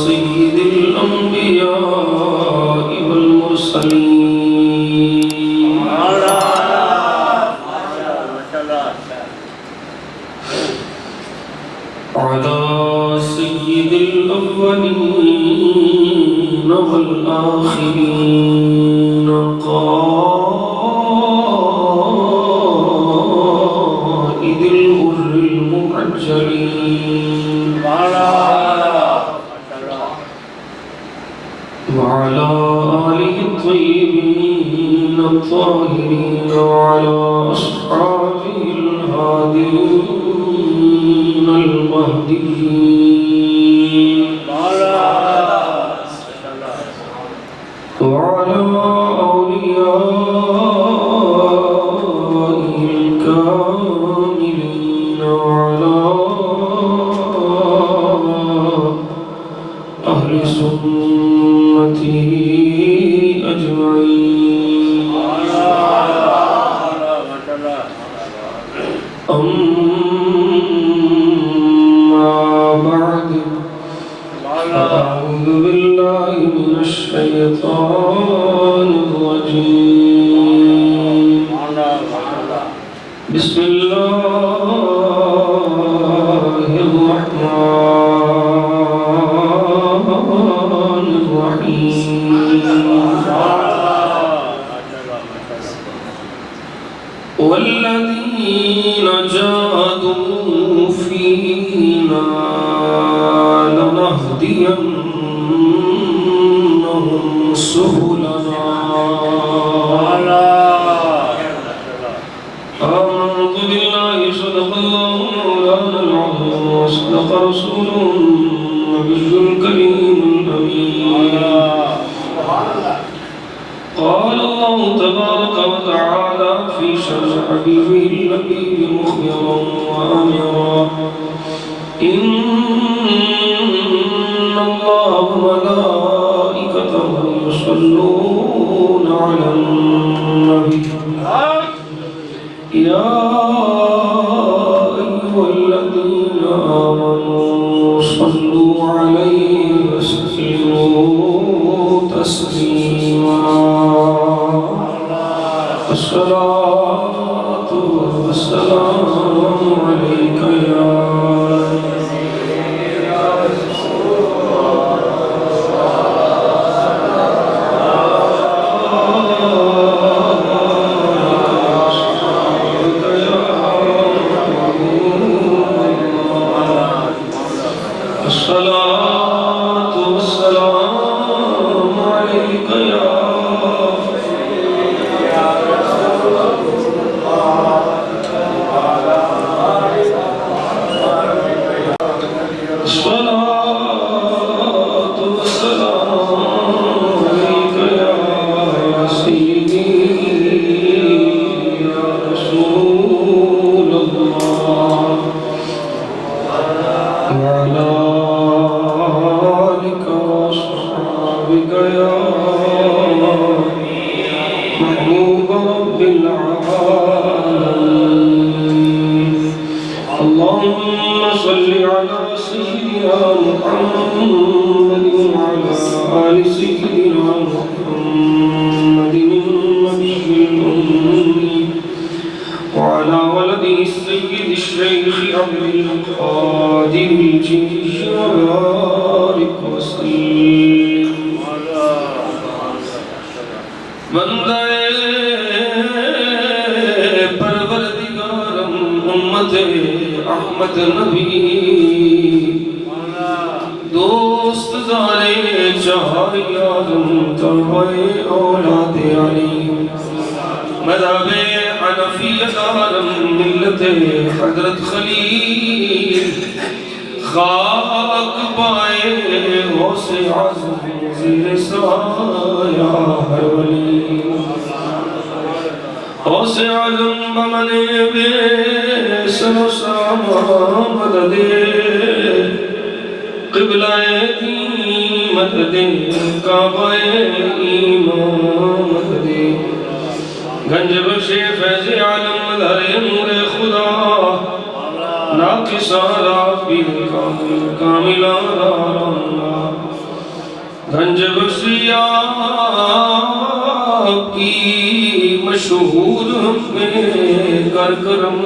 سيد الأنبياء والمرسلين على سيد الأولين والآخرين قائد الغر المحجلين وعلى آله الطيبين الطاهرين وعلى أصحابه الهادين المهديين وعلى أوليائه الكاملين وعلى أهل سنته أجمعين أما بعد أعوذ بالله من الشيطان الرجيم بسم الله الرحمن الرحيم والذين جاهدوا فينا لنهدينهم سبلنا آمنت بالله صدق الله مولانا العظيم وصدق رسوله النبي الكريم الأمين قال الله تبارك وتعالى في شأن حبيبه النبي مخبرا وآمرا إن الله وملائكته يصلون على النبي يا أيها الذين آمنوا صلوا عليه وسلموا تسليما الصلاة والسلام عليك يا الصلاة والسلام عليك يا الصلاة والسلام عليك يا سيدي يا رسول الله وعلى آلك وأصحابك يا محبوب رب العالمين اللهم صل على سيدنا محمد وعلى آل سيدنا محمد النبي الأمي وعلى ولده السيد الشيخ عبد القادر الجيش وبارك وسلم بندہ پروردگارم امت احمد نبی دوست زارے چہار یادم تربے اولاد علی مذہب حنفیہ دارم ملت حضرت خلیل خاک پائے غوث اعظم زیر سایہ ہر ولی غوث اعظم بمن بے سر و سامان مدد قبلہ دی مدد کعبہ ایمان مدد گنج بخش فیض عالم مظہر نور خدا ناقص رابی کامل گنج بخش آپ کی مشہور ہمیں کر کرم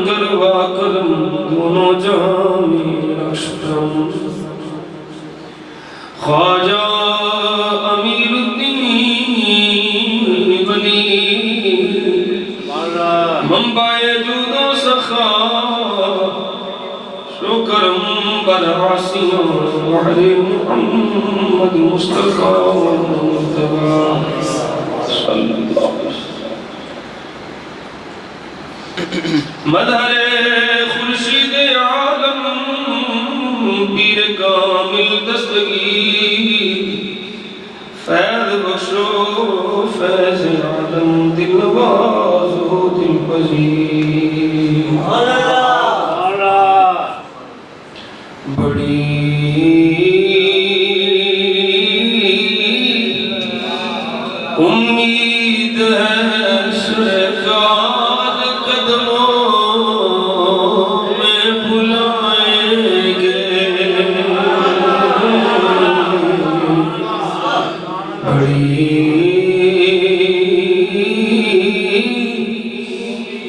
کروا کرم دونوں جہاں میں رخش کرم خواجہ امیر الدین ولی منبع جود و سخا شکرم برعاسی وحر محمد مصطفیٰ صلی اللہ علیہ وسلم مدھر خورشید عالم پیر کامل دستگیر فیض بخشو فیض عالم دل نواز و دل پذیر بڑی امید ہے سرکار قدموں میں بلائیں گے بڑی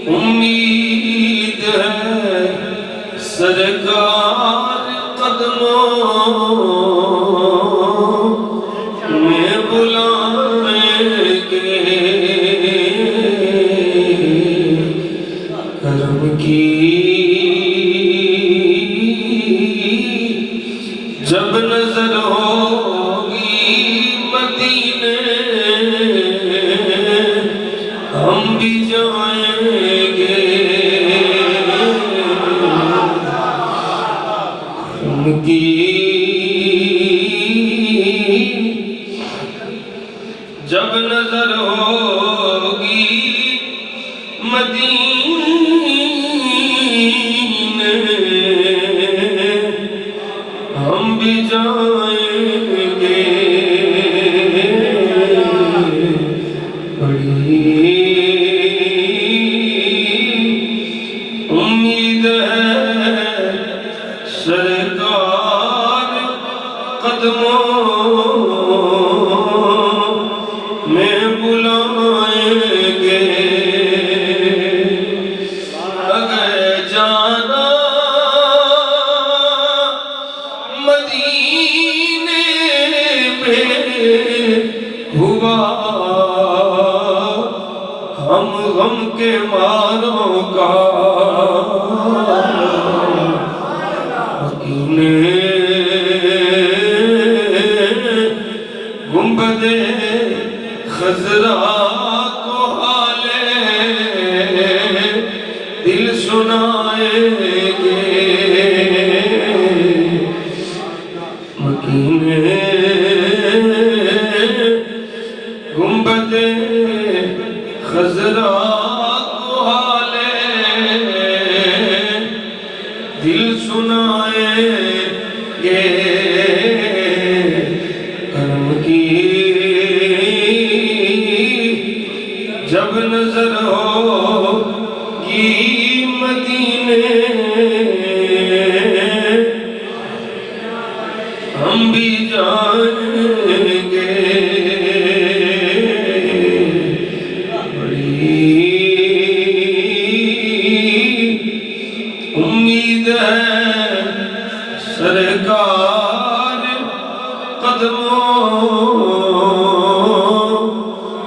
امید ہے سرکار قدموں میں بلائیں گے کرم کی جب نظر ہوگی مدینے ہم بھی جائیں گے کرم کی جب نظر ہوگی مدینے ہم بھی جائیں گے بڑی امید ہے سرکار قدموں میں بلائیں گے اگر جانا مدینے میں ہوا ہم غم کے ماروں کا گنبد خضرا کو حالے دل سنائیں گے مکین گنبد خضرا کو حالے دل سنائیں گے کرم کی جب نظر ہوگی مدینے ہم بھی جائیں گے بڑی امید ہے سرکار قدموں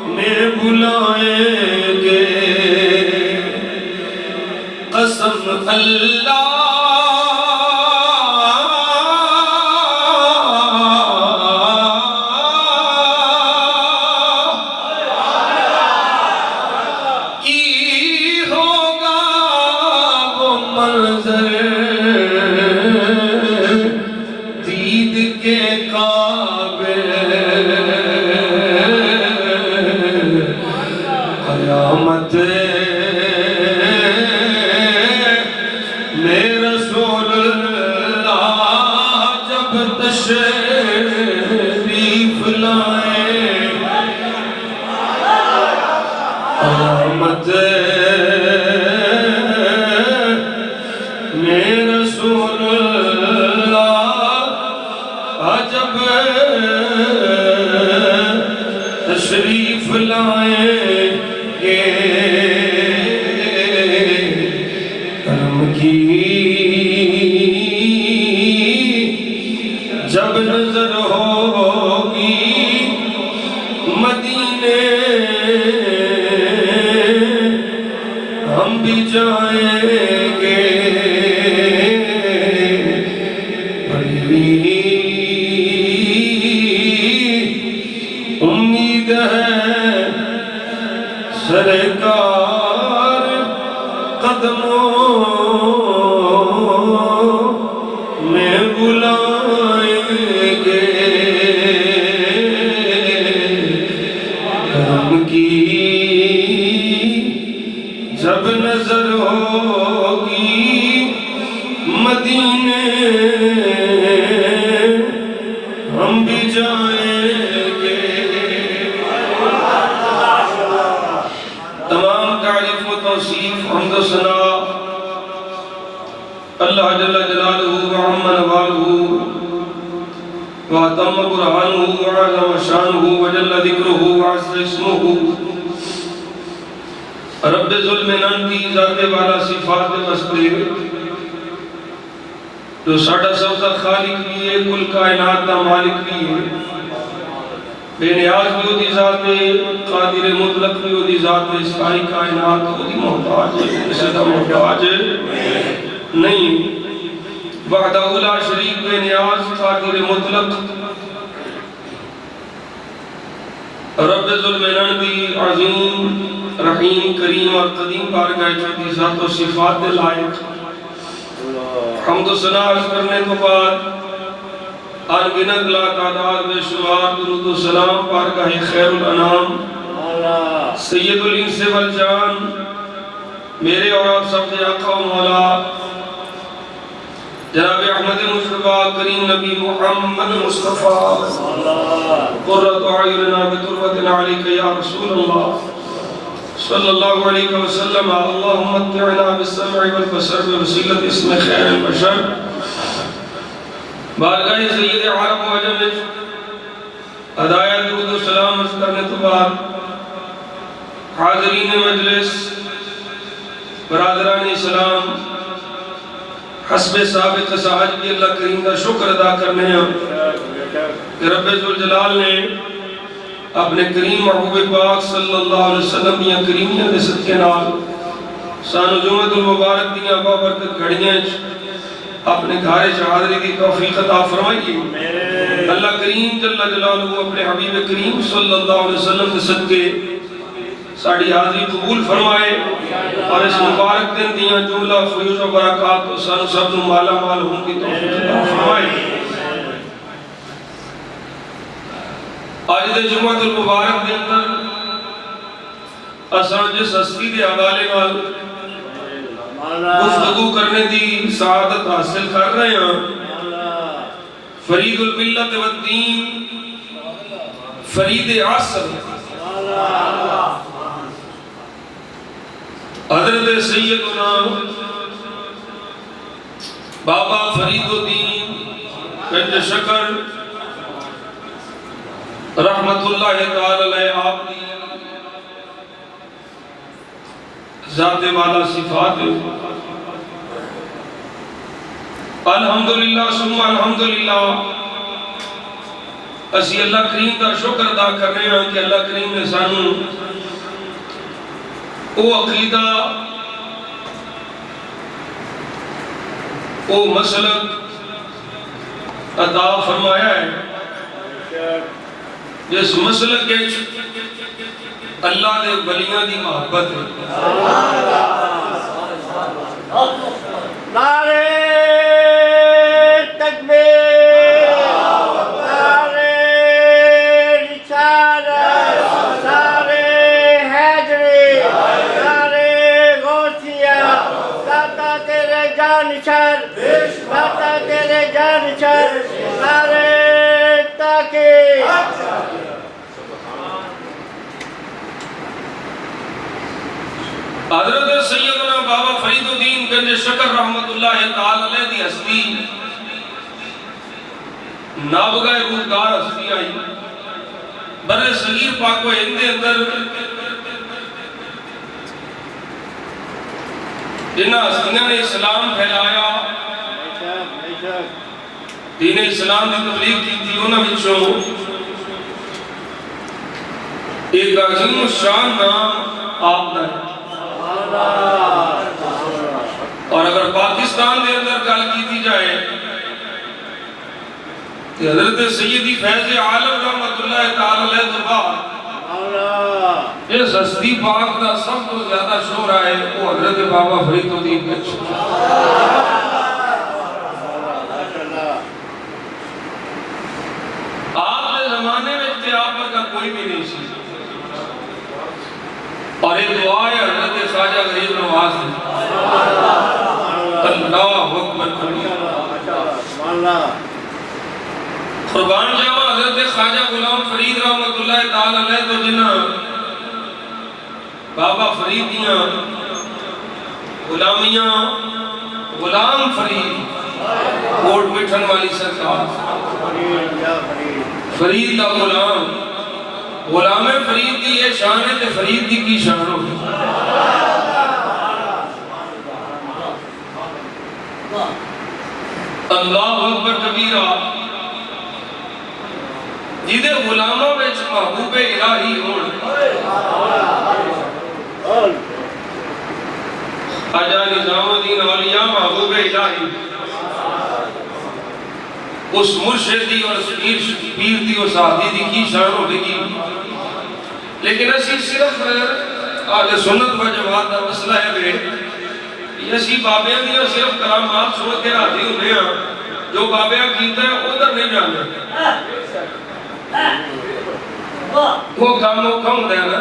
میں بلائیں گے قسم اللہ تشریف لائیں گے کرم کی جب نظر ہوگی مدینے ہم بھی جائیں گے بڑی امید ہے سرکار قدموں میں بلائیں گے کرم کی جب نظر ہوگی مدینے ہم بھی جائیں گے تمام تعریف و توصیف حمد و ثنا اللہ جل جلالہ وعم نوالہ واتم برہانہ وعظم شانہ وجل ذکرہ وعز اسمہ رب ظلمنان کی ذات والا صفات بستے جو ساڑھا سوتا خالق بھی ہے کل کائنات دا مالک بھی ہے بے نیاز بھی ہوتی ذات قادر مطلق بھی ہوتی ذات ساری کائنات ہوتی محتاج ہے کسی کا محتاج نہیں وحدہ لا شریک بے نیاز قادر مطلق رب ذوالمنان دی عظیم رحیم کریم اور قدیم بارگاہ چھوٹی ذات و صفات لائق حمد و ثنا عرض کرنے کو بعد انگنت لا تعداد بے شمار درود و سلام بارگاہ خیر الانام سید الانس والجان میرے اور آپ سب سے آقا و مولا جناب احمد مصطفیٰ کریم نبی محمد مصطفیٰ قرۃ اعیننا بتربت علیک یا رسول اللہ صلی اللہ علیہ وسلم اللہم متعنا بالسمع والبصر بوسیلۃ اسم خیر البشر بارگاہ سید عرب و عجم ادائے درود و سلام عرض کرنے تو بعد حاضرین مجلس برادران اسلام حسب ثابت ساحج کی اللہ کریم کا شکر ادا کرنے ہیں کہ رب ذوالجلال نے اپنے کریم محبوب پاک صلی اللہ علیہ وسلم یا کریمیہ دے صدقے نال سانو جمعۃ المبارک دیاں بابرکت گھڑیاں اپنے گھارے حاضری کی توفیق عطا فرمائیے اللہ کریم جل جلالہ اپنے حبیب کریم صلی اللہ علیہ وسلم دے صدقے ساڑھی حاضری قبول فرمائے اور اس مبارک دن دیاں جملہ فیوز و برکات و سانو سب مالا مال ہوں کی توفیق عطا فرمائے آج دے جمعۃ المبارک دے اندر اساں جس ہستی دے حوالے نال گفتگو کرنے دی سعادت حاصل کر رہے ہیں فرید الملت والدین فرید عصر حضرت سیدنا بابا فرید الدین گنج شکر رحمت اللہ تعالی علیہ آپ کی ذات والا صفات الحمدللہ ثم الحمدللہ اسی اللہ کریم کا شکر ادا کر رہے ہیں کہ اللہ کریم نے سانو او عقیدہ او مسلک عطا فرمایا ہے جس مسلک کے اللہ دے ولیاں دی محبت ہے نعرہ تکبیر نعرہ رسالت نعرہ حیدری نعرہ غوثیہ داتا تیرے جانشر داتا تیرے جانشر نعرہ تحقیق حضرت سیدنا بابا فرید الدین گنج شکر رحمت اللہ تعالی علیہ دی ہستی نابغہ روزگار ہستی آئی بر صغیر پاک و ہند دے اندر جنہاں ہستیاں نے اسلام پھیلایا، دین اسلام کی تبلیغ کی تھی، انہاں وچوں ایک عظیم الشان نام آپ دا ہے۔ اور اگر پاکستان دے اندر گل کی جائے کہ حضرت سیدی فیض عالم رحمت اللہ تعالی علیہ تو بعد اس ہستی پاک دا سب تو زیادہ شہرا ہے وہ حضرت بابا فرید الدین کے آپ کے زمانے میں آپ کا کوئی بھی نہیں سی، اور ایک دعا ہے حضرت خواجہ غریب نواز دی، اللہ اکبر قربان جاوا حضرت خواجہ غلام فرید رحمت اللہ تعالی علیہ تو جنہاں بابا فرید دیاں غلامیاں، غلام فرید کوٹ مٹھن والی سرکار، فرید دا غلام، غلام فرید دی یہ شان ہے تے فرید دی کی شان ہو اللہ اکبر کبیرہ، جیدے غلاموں میں محبوب الہی ہون، خواجہ نظام الدین اولیاء محبوب الہی، اس مرشدی اور اس پیر دی اور ساتھی دی کی شان ہو گئی، لیکن اسی صرف آج سنت و جماعت دا مسئلہ ہے بے اسی بابیاں دیا صرف کلامات سنت کے راضی ہونے ہیں، جو بابیاں کیتا ہے ادھر نہیں جانے وہ کام ہوتا ہے نا،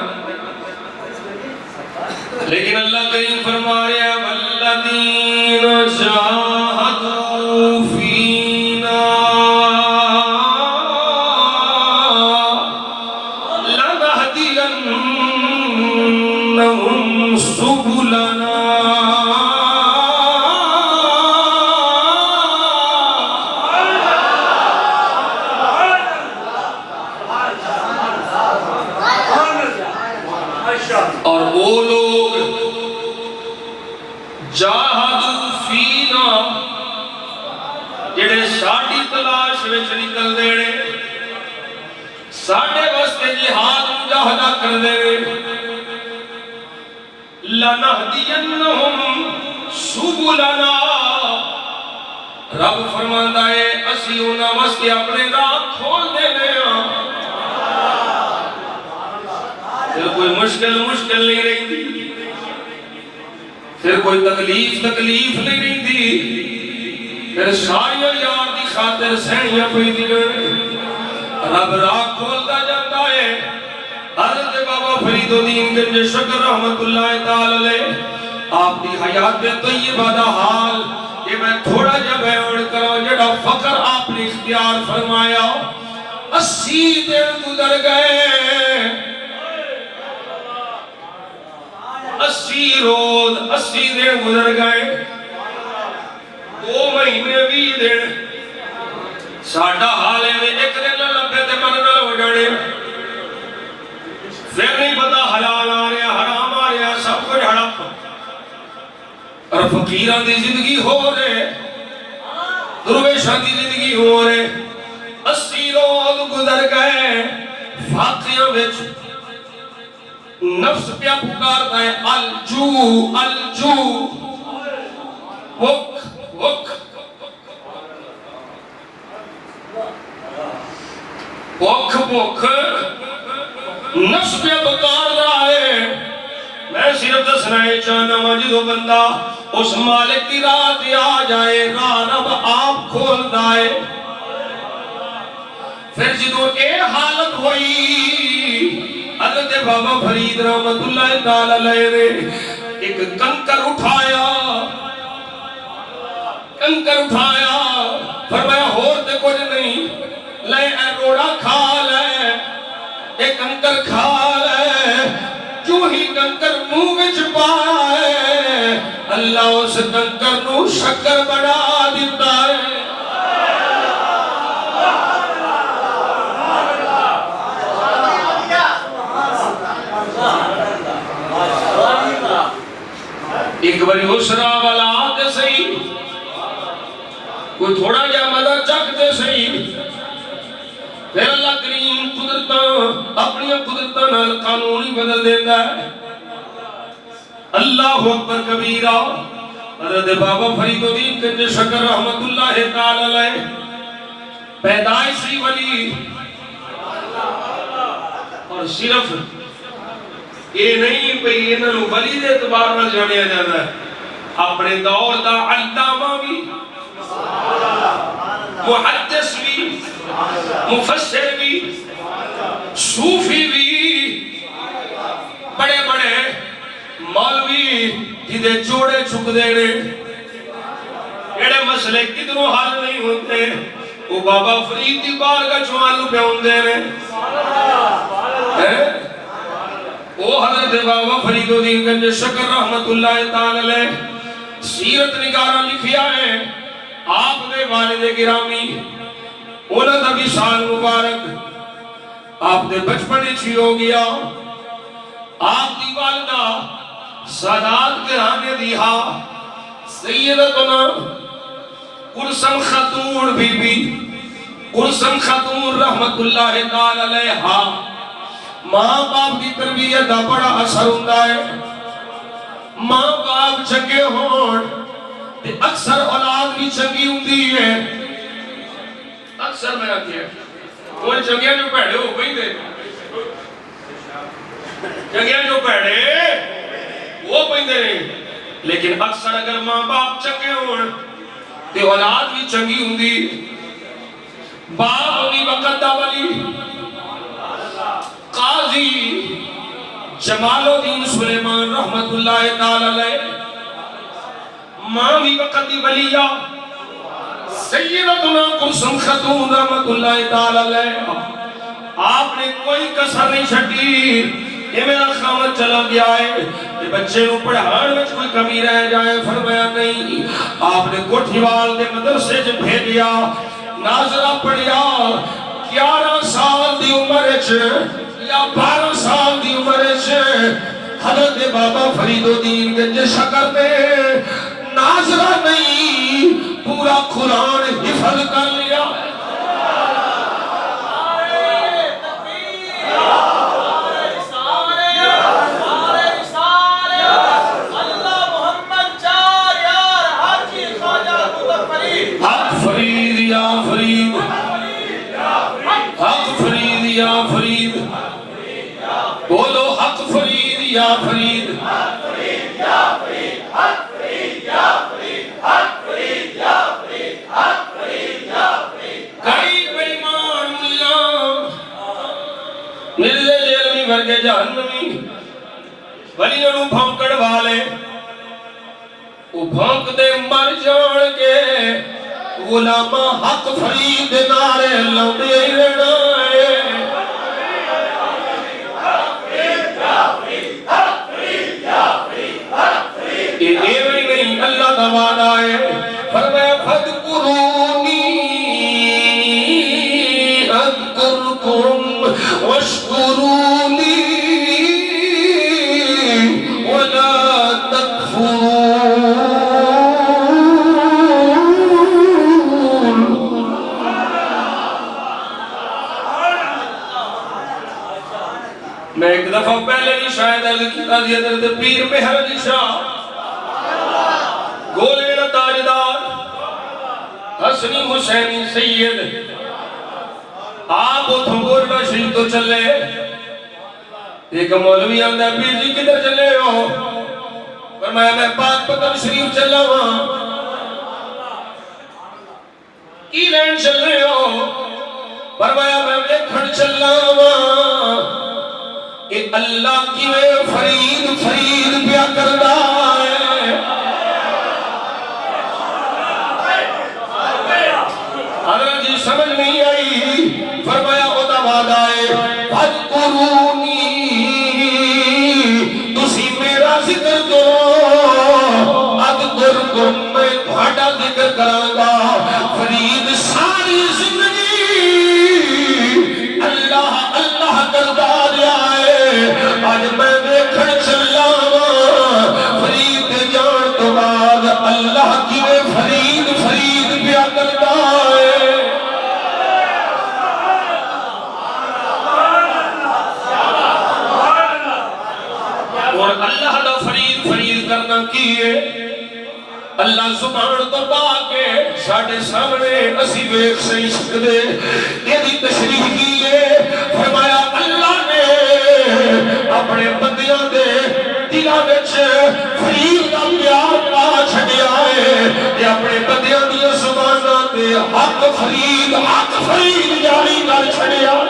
لیکن اللہ کریم فرما رہے ہیں والذین جاہدوا فینا لنہدینہم سبلنا اور وہ لوگ جاہدوا فینا جڑے ساڑی تلاش وچ نکل دینے ساڑے واسطے جہاد مجاہدہ کر دینے لنہدینہم سبلنا رب فرماندہ ہے اسی انہاں واسطے اپنے راہ کھول دینے ہیں، پھر کوئی مشکل نہیں رہی تھی، پھر کوئی تکلیف نہیں رہی تھی، پھر ساری یار دی خاطر سہنیاں پئی دی رب راہ کھولتا جاتا ہے۔ حضرت بابا فرید الدین گنج شکر رحمت اللہ تعالی علیہ آپ دی حیات طیبہ دا حال کہ میں تھوڑا جا بیان کروں جڑا فقر آپ نے اختیار فرمایا 80 دن گزر گئے، 80 روز 80 دن گزر گئے، 2 مہینے 20 دن ساڑھا حال ہے ایک دن نہ لبے تے من نہ ہو جانے، پھر نہیں پتا حلال آ رہا حرام آ رہا سب کچھ ہڑپ، اور فقیران دی زندگی ہو رہے، درویشان دی زندگی ہو رہے، 80 روز گزر گئے، فاقیاں وچ نفس پیا پکارتا ہے الجو الجو، بھوک بھوک بھوک بھوک نفس پیا پکار رہا ہے۔ میں صرف دسنا ہے چاہنا مجدو بندہ اس مالک کی رات آ جائے، راہ رب آپ کھول دائے، پھر جدو اے حالت ہوئی حضرت بابا فرید رحمت اللہ تعالی علیہ نے ایک کنکر اٹھایا، فرمایا ہور تے کچھ نہیں، لے اے روڑا کھا لے، اے کنکر کھا لے، جو ہی کنکر منہ وچ پائے اللہ اس کنکر نو شکر بنا دیتا ہے۔ ایک باری اسرا والا آتے سہی کوئی تھوڑا جا مدہ چکتے سہی پھر اللہ کریم قدرتاں اپنی قدرتاں نال قانونی بدل دیتا ہے اللہ اکبر کبیرہ حضرت بابا فرید الدین گنج شکر رحمت اللہ تعالی علیہ پیدائشی ولی اور صرف یہ نہیں پئی انہوں ولی دے اعتبار نال جانیا جاتا ہے اپنے دور دا علامہ بھی محدث بھی مفسر بھی صوفی بھی بڑے بڑے مولوی جدے جوڑے چک دینے ایڑے مسئلے کتنوں حل نہیں ہوتے وہ بابا فرید دی بارگاہ چوالو پہ ہوں دینے وہ حضرت بابا فرید الدین گنج شکر رحمت اللہ تعالی علیہ سیرت نگارہ لکھیا ہے آپ نے والد گرامی انہوں نے بھی سال مبارک آپ نے بچپن اچھی ہو گیا آپ دی والدہ سادات گرانے دیہا سیدتنا قرسم خاتون بی بی قرسم خاتون رحمت اللہ تعالی علیہ ماں باپ کی تربیت دا بڑا اثر ہوتا ہے ماں باپ چنگے ہون اکثر اولاد بھی چنگی ہوتی ہے اکثر میں آتی ہے وہ چنگیاں جو پیڑے ہو گئی دے چنگیاں جو پیڑے وہ پہندے نہیں لیکن اکثر اگر ماں باپ چنگے ہون تو اولاد بھی چنگی ہوتی باپ ہوئی وقت دا ولی قاضی جمال الدین سلیمان رحمت اللہ تعالی علیہ ماں بھی وقت دی ولیہ سیدتنا قرسم خاتون رحمت اللہ تعالی علیہ آپ نے کوئی کسر نہیں چھٹی یہ میرا خامد چلا گیا ہے یہ بچے نو پڑھان میں کوئی کمی رہ جائے فرمایا نہیں آپ نے کوٹھیوال دے مدرسے جو بھیجیا ناظرہ پڑھیا 11 سال دی عمر یا 12 سال دی عمر حضرت بابا فرید الدین گنج شکر نے ناظرہ نہیں پورا قرآن حفظ کر لیا حق فرید یا فرید حق فرید یا فرید بولو حق فرید یا فرید کئی بیمان اللہ مرزے جیلمی ورگے جہنمی ولیوں نو بھونکڑ والے وہ بھونک دے مر جان کے غلامہ حق فرید نارے لوٹے رڑائے یہ ایوری نہیں اللہ کا وعدہ ہے فرمایا فَذْكُرُونِي أَذْكُرْكُمْ وَاشْكُرُوا لِي وَلَا تَكْفُرُونَ میں ایک دفعہ پہلے نہیں شاید عرض کیتا دی حضرت پیر مہر علی شاہ گولے نہ تاجدار حسنی حسینی سید آپ اتھمور کا شریف تو چلے ایک مولوی آندہ پیر جی کدھر چلے ہو فرمایا میں پاک پتر شریف چلا ہوں کی لین چل رہے ہو فرمایا میں دیکھڑ چلا ہوں کہ اللہ کی میں فرید فرید پیا کردہ ہے حضرت جی سمجھ نہیں آئی فرمایا خدا وعدہ ہے فَذْكُرُونِي تُسی میرا ذکر کرو اذکرکم میں تھوڑا ذکر کرانگا فرید ساری زندگی اللہ اللہ کردہ دیا ہے آج میں دیکھن چلا فرید جان کیے اللہ زبان تو پا کے ساڑھے سامنے اسی ویک سے عشق دے یہ تشریح کیے فرمایا اللہ نے اپنے بندیاں دے دلہ وچ فرید کا پیار پا چھڑیا ہے یہ اپنے بندیاں دیا زبانہ دے حق فرید جاری کر چھڑیا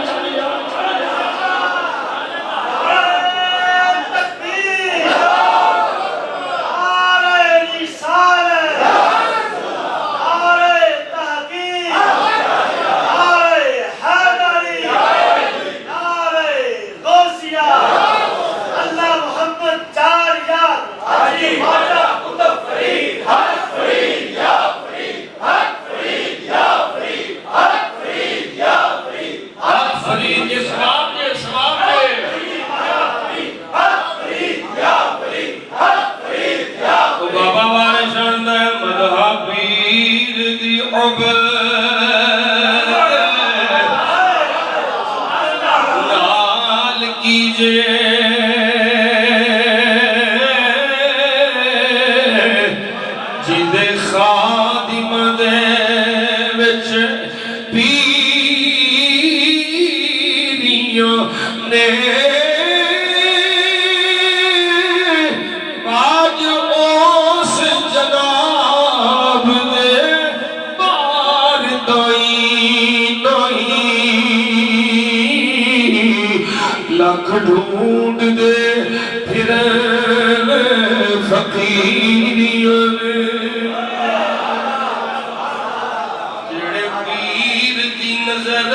ڈھونڈ دے پھر فقیریوں جڑے پیر دی نظر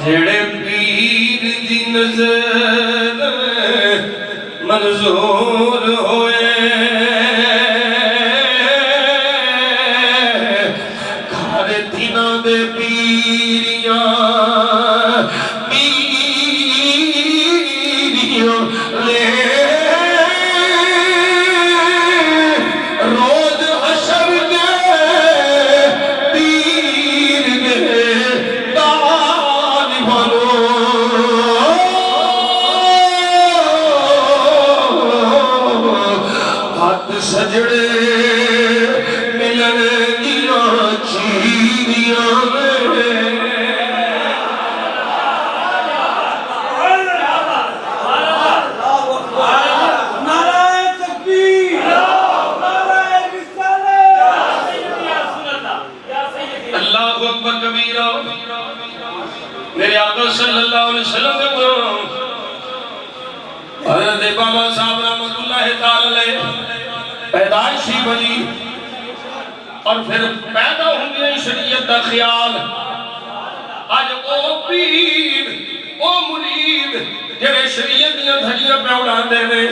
جڑے پیر دی نظر منظور ہوئے گھر دینہ دے پیریاں میرے آقا صلی اللہ علیہ وسلم کے حضرت بابا صاحب رحمت اللہ تعالی پیدائشی بنی اور پھر پیدا ہوں گے شریعت دا خیال آج او پیر او مرید جنہیں شریعت دیا دھجیاں پہ اڑا دے میں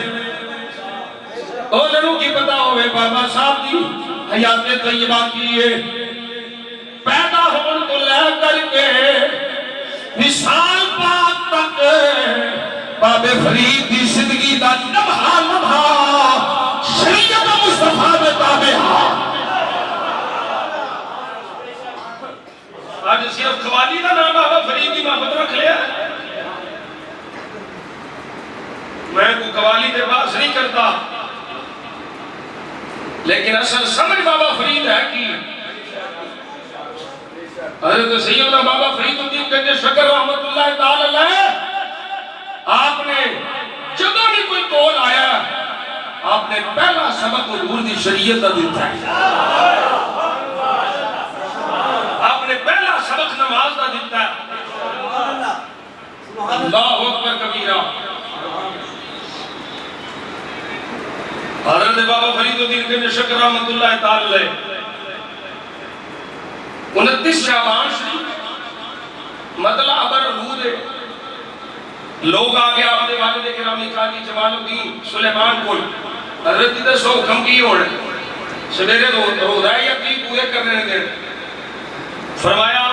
او لنو کی پتا ہوئے بابا صاحب دی حیات طیبہ کیے پیدا ہون کو لے کر کے وصال پاک تک باب فرید دی زندگی دا لمحہ شریعت مصطفیٰ میں تابعہ آج صرف قوالی دا نام بابا فرید کی محبت رکھ لیا میں کو قوالی دے باس نہیں کرتا لیکن اصل سمجھ بابا فرید ہے کہ حضرت سیدنا بابا فرید الدین گنج شکر رحمت اللہ تعالی علیہ آپ نے جدوں بھی کوئی کول آیا آپ نے پہلا سبق حضور دی شریعت کا دیتا ہے آپ نے پہلا سبق نماز کا دیتا ہے اللہ اکبر کبیرہ حضرت بابا فرید الدین گنج شکر رحمت اللہ تعالی علیہ 29 شعبان شریف مطلع ابر عبود ہے لوگ آگے آبادے والد کرامی قاضی جمال الدین سلیمان کل حضرت دیدہ سو حکم کی ہوڑے سبیرے روزائی اپنی پورے کرنے دے فرمایا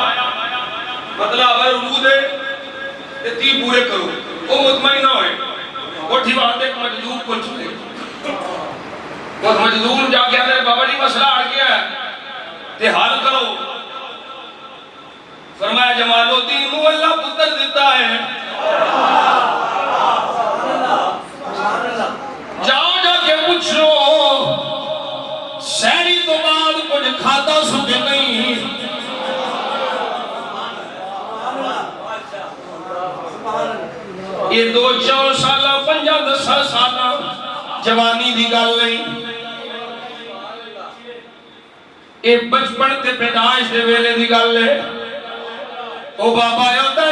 مطلع ابر عبود ہے تی پورے کرو وہ مطمئنہ ہوئے وہ ٹھیوات ایک مجذوب کو چھوڑے وہ مجذوب جا کے آدھے بابا جی مسئلہ آ گیا ہے تے حال کرو فرمایا جمال الدین وہ اللہ پتر دیتا ہے یہ 2-4 سالہ 5-10 سالہ جوانی دی گل نہیں، یہ بچپن تے پیدائش دے ویلے دی گل ہے۔ او بابا یادا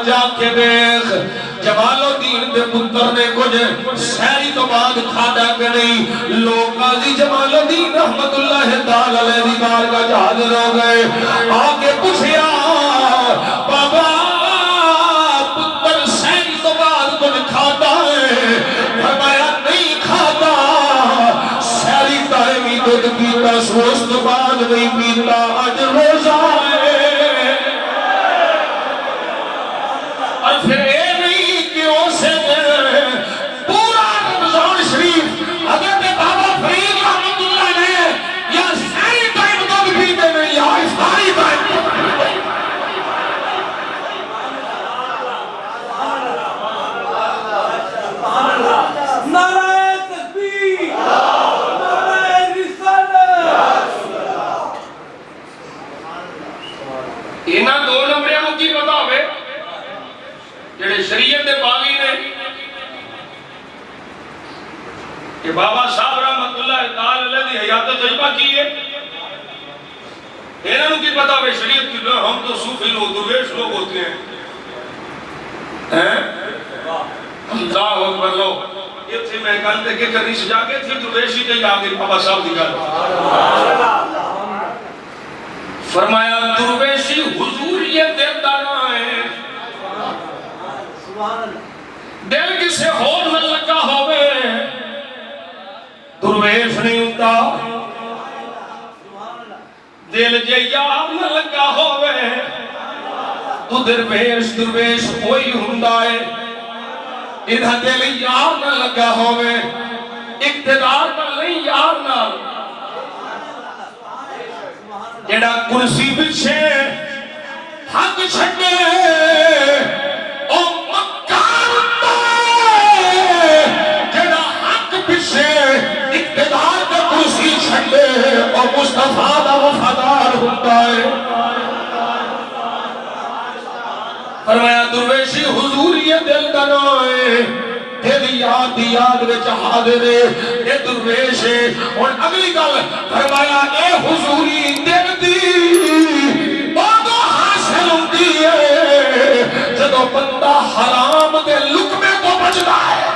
جا کے دیکھ جمال الدین دے پتر نے کچھ سہری تو بعد کھادا کہ نہیں۔ لوگ قاضی جمال الدین رحمت اللہ تعالی علیہ دی بارگاہ جا حاضر ہو گئے، آگے پوچھیا بابا پتر سہری تو بعد کچھ کھادا ہے؟ فرمایا نہیں کھادا، سہری تائمی دودھ پیتا سوست بعد نہیں پیتا، آج روزہ ہے۔ اور پھر اے نہیں کہ اسے پورا رمضان شریف حضرت بابا فرید رحمت اللہ نے یا ساری ٹائم دودھ پیتے میں یا ساری ٹائم نعرہ تکبیر، نعرہ رسالت۔ اینا 2 نمبریں کو کی پتا ہوئے جڑے شریعت دے باغی نے کہ بابا صاحب رحمت اللہ تعالی علیہ دی حیات تجربہ کی ہے، انہوں کی پتا ہوئے شریعت کی لوگ ہم تو صوفی لوگ درویش لوگ ہوتے ہیں۔ اللہ اکبر لو یہ تھی میں کہتے کہ کرنی سجا کے تھی درویشی تے آگے بابا صاحب دی گل فرمایا درویشی حضوریت دیتا نہ ہے، دل کسے ہور نہ لگا ہوئے درویش نہیں ہوتا، دل جے یار نہ لگا ہوئے تو درویش کوئی ہوندا ہے۔ ادھا دل یار نہ لگا ہوئے اقتدار نہ نہیں یار نہ، جڑا کرسی پچھے حق چھڑے او مکار ہوتا ہے، جڑا حق پچھے اقتدار کا کرسی چھڑے او مصطفیٰ دا وفادار ہوتا ہے۔ فرمایا درویشی حضوریت دل کا نوئے تیری یاد دی یاد وچ حاضر ہے اے درویش ہے۔ اور اگلی گل فرمایا اے حضوری دل دی بادو حاصل ہوتی ہے جدو بندہ حرام دے لقمے کو بچدا ہے۔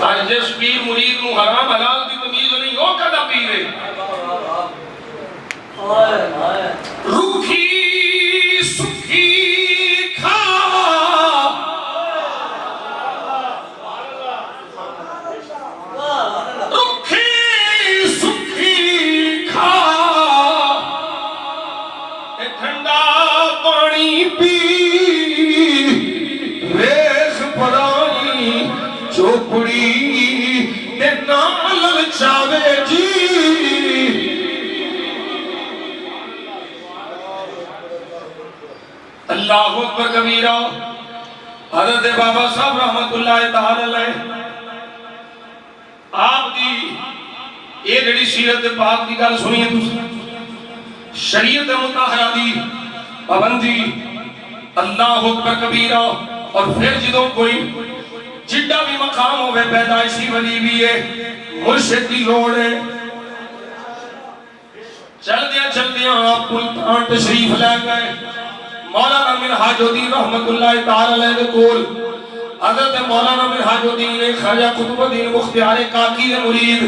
آج جس پیر مرید نو حرام حلال دی تمیز نہیں ہو کدا پیرے روکھی سکھی کھا روکھی سکھی کھا ٹھنڈا پانی پی ریخ پرانی چوپڑی تے نال چاوے جی۔ اللہ اکبر کبیرہ۔ حضرت بابا صاحب رحمت اللہ تعالی علیہ آپ دی یہ جڑی سیرت پاک دی گل سنیے تسی، شریعت مطہرہ دی پابندی، اللہ اکبر کبیرہ۔ اور پھر جدوں کوئی جڈا بھی مقام ہوئے پیدائشی ولی بھی ہے مرشد کی لوڑ ہے، چل دیا آپ ملتان تشریف لے گئے مولانا منہاج الدین رحمت اللہ تعالی علیہ دے کول۔ حضرت مولانا منہاج الدین خواجہ قطب الدین مختار کاکی دے مرید،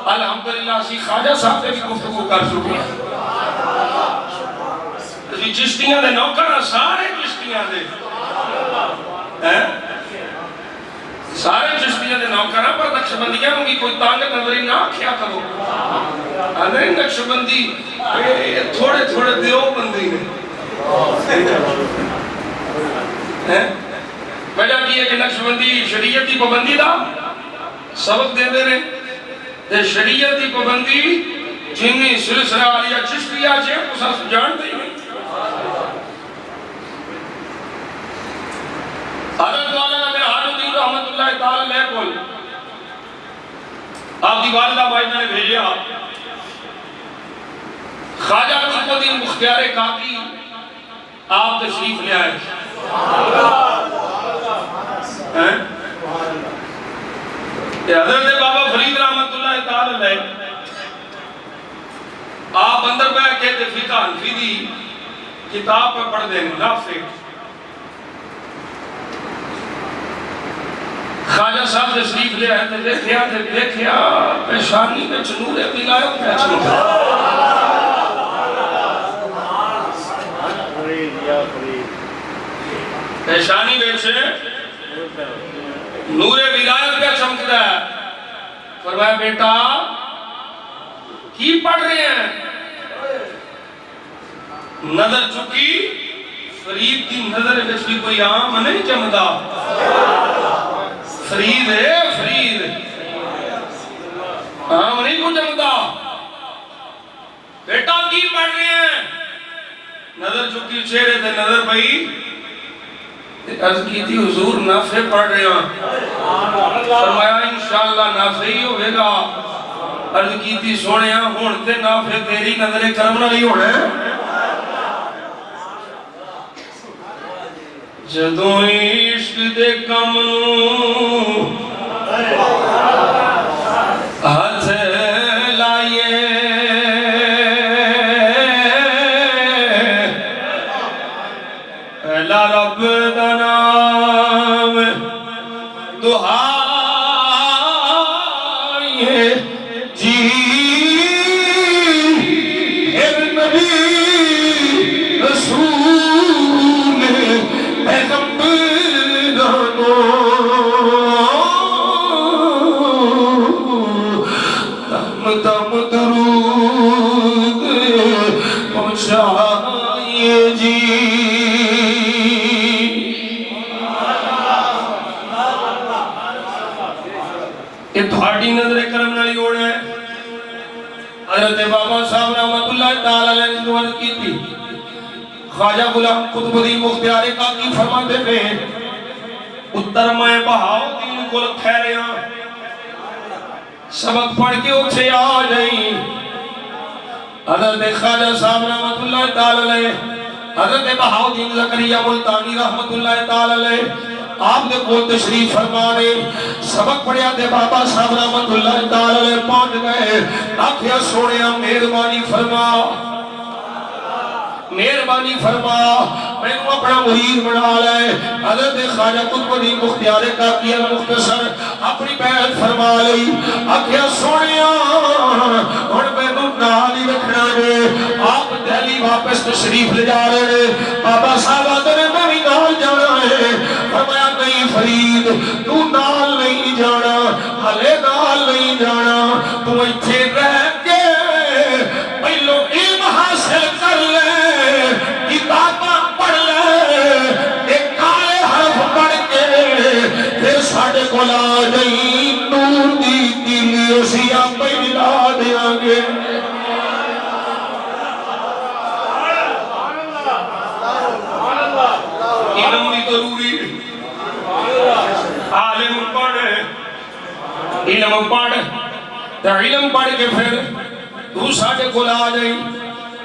الحمدللہ اسی خواجہ صاحب سے گفتگو کر چکے ہیں۔ اسی چشتیاں دے نوکر سارے چشتیاں دے سارے چشتیاں دے نوکر پر نقشبندیاں ہوگی کوئی طاقت نظری نہ کیا کرو، آدھے نقشبندی تھوڑے تھوڑے دیو بندی نے۔ وجہ کی ہے کہ نقشبندی شریعت کی پابندی دا سبق دے دے رہے، شریعت کی پابندی جنہی سلسلہ علیہ چشتیہ چھے اسا جانتے ہی نہیں۔ حضرت مولانا منہاج الدین رحمت اللہ تعالی علیہ کول آپ کی والدہ ماجدہ نے بھیجیا خواجہ قطب الدین مختیار کاکی آپ تشریف لے آئے حضرت بابا فرید رحمت اللہ تعالی علیہ آپ اندر بیٹھ کے فقہ حنفی دی کتاب پہ پڑھ دیں نافع خواجہ صاحب تشریف لے آئے تھے دیکھیا پیشانی میں نور ولایت میں چمکا پیشانی میں سے نور ولایت پہ چمکتا ہے فرمایا بیٹا کی پڑھ رہے ہیں نظر چکی فرید کی نظر میں کوئی عام نہیں چمکا فرید ہے فرید عام نہیں کو چمکا بیٹا کی پڑھ رہے ہیں نظر چکی چہرے تے نظر پئی عرض کی تھی حضور نافع پڑھ رہے ہیں فرمایا انشاءاللہ نافع ہی ہوئے گا عرض کی تھی سونے ہاں ہونتے نافع تیری نظر کرم نہ نہیں ہونے جدوں عشق دے کم ہاتھ لائیے پہلا رب دا نام دعائیے جی اے نبی رسول پیغمبرانو دم دم درود پہنچائیے جی یہ تھوڑی نظر کرم نالی ہونے حضرت بابا صاحب رحمت اللہ تعالی علیہ نے عرض کی تھی خواجہ غلام قطب الدین مختیار کاکی فرماتے تھے اتر میں بہاؤ دین کو ٹھہریا سبق پڑھ کے اٹھے آ جائیں حضرت خواجہ صاحب رحمت اللہ تعالی علیہ حضرت بہاؤ دین زکریا ملتانی رحمت اللہ تعالی علیہ آپ نے کو تشریف فرمانے سبق پڑھیا دے بابا صاحب رحمت اللہ تعالی علیہ پہنچ گئے آخیا سوڑیا مہربانی فرما مہربانی فرما میں نے اپنا مرید بنا لے حضرت خواجہ قطب الدین مختیار کاکی المختصر اپنی بیعت فرما لئی آخیا سوڑیا اور میں نے نال ہی رکھنا ہے آپ دہلی واپس تشریف لے جا رہے ہیں بابا صاحب آتے نے میں بھی نال جانا ہے فرمایا نہیں فرید تو نال نہیں جانا ہلے نال نہیں جانا تو ایتھے رہ کے پہلو علم حاصل کر لے کتاباں پڑھ لے ایک کالے حرف پڑھ کے پھر ساڑھے کو لا جائیں نور دی دلی اسی آپ پہ ملا دیا گے علم بھی ضروری عالم پڑھ علم پڑھ علم پڑھ کے پھر تو ساڑھے کو لا جائیں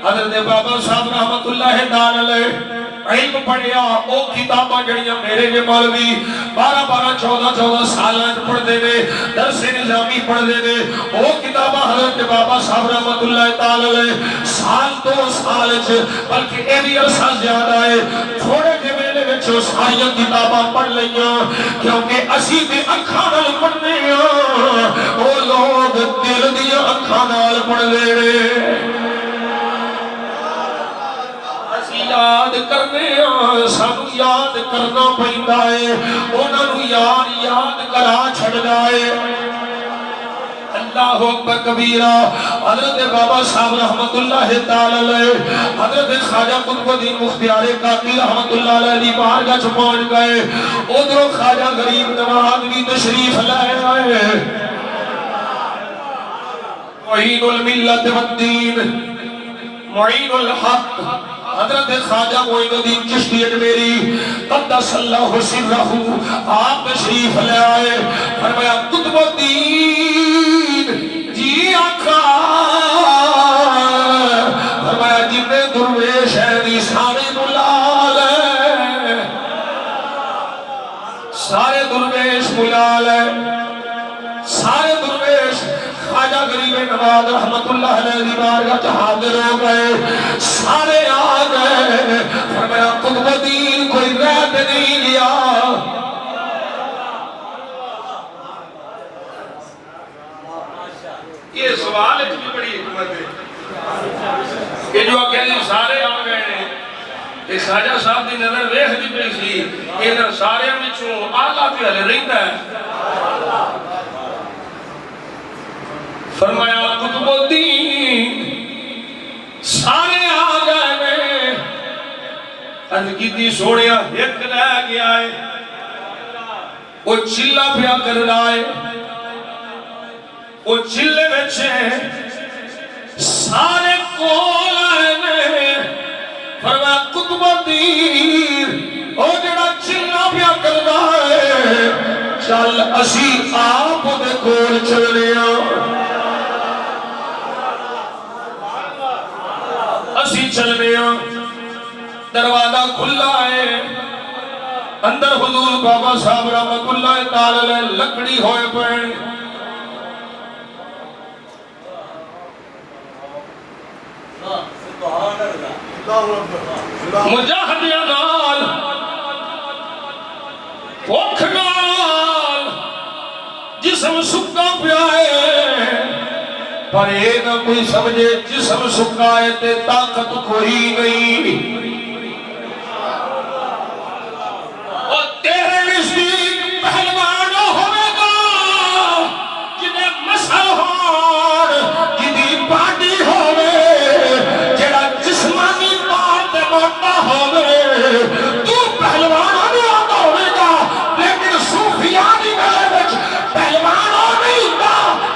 حضرت بابا صاحب رحمت اللہ تعالی علیہ علم پڑھیا او کتاباں جڑیاں میرے کے مولوی 12-14 سالاں پڑھ دے دے درس نظامی پڑھ دے دے او کتاباں حضرت بابا صاحب رحمت اللہ تعالی علیہ سال 2 سال بلکہ اے بھی عرصہ زیادہ ہے تھوڑے کے میلے میں ساریاں کتاباں پڑھ لئیاں کیونکہ اسی بھی اکھاں نال پڑھنے ہیں او لوگ دل دیا اکھاں نال پڑھ لے رہے یاد کرنے سب یاد کرنا پہندا ہے انہوں یاد کرا چھڑ جائے اللہ اکبر کبیرہ حضرت بابا صاحب رحمت اللہ تعالی علیہ حضرت خواجہ قطب الدین مختیار کاکی رحمت اللہ علیہ دی بارگاہ چ پہنچ گئے ادھر خواجہ غریب نواز بھی تشریف لائے آئے معین الملت والدین معین الحق حضرت خواجہ معین الدین چشتی اجمیری قدس اللہ سرہ آپ تشریف لے آئے فرمایا قطب الدین بے نواز رحمت اللہ علیہ دی بارگاہ چ حاضر ہو گئے، سارے آ گئے، فرمایا قطب الدین کوئی رہ نہیں گیا۔ یہ سوال بھی بڑی حکمت ہے کہ جو اکیلے سارے آ گئے ہیں، ایک خواجہ صاحب دی نظر ویکھ دی پئی سی، انہاں سارے وچوں آلہ تے ہلے رہندا ہے۔ فرمایا قطب الدین سارے آ گئے نے، عرض کیتی سونیا ایک رہ گیا ہے، وہ چلا پیا کر رہا ہے، وہ چلے بچے سارے کول آئے نے۔ فرمایا قطب الدین او جڑا چلا پیا کر رہا ہے، چل اسی آپ دے کول چلنے اسی چلنے۔ دروازہ کھلا ہے، اندر حضور بابا صاحب رحمت اللہ تعالی لکڑی ہوئے پڑے، مجاہدیاں نال بھوک نال جسم سکا پیا ہے، پر یہ نہ کوئی سمجھے جسم سکا ہے تے طاقت کوئی نہیں۔ اور تیرے نزدیک پہلوان ہوئے گا جنہیں مسل ہون جنہیں باڈی ہوئے، جڑا جسمانی طور تے موٹا ہوئے، تو پہلوان ہوئے گا، لیکن صوفیاء دی نظر وچ پہلوان نہیں ہوتا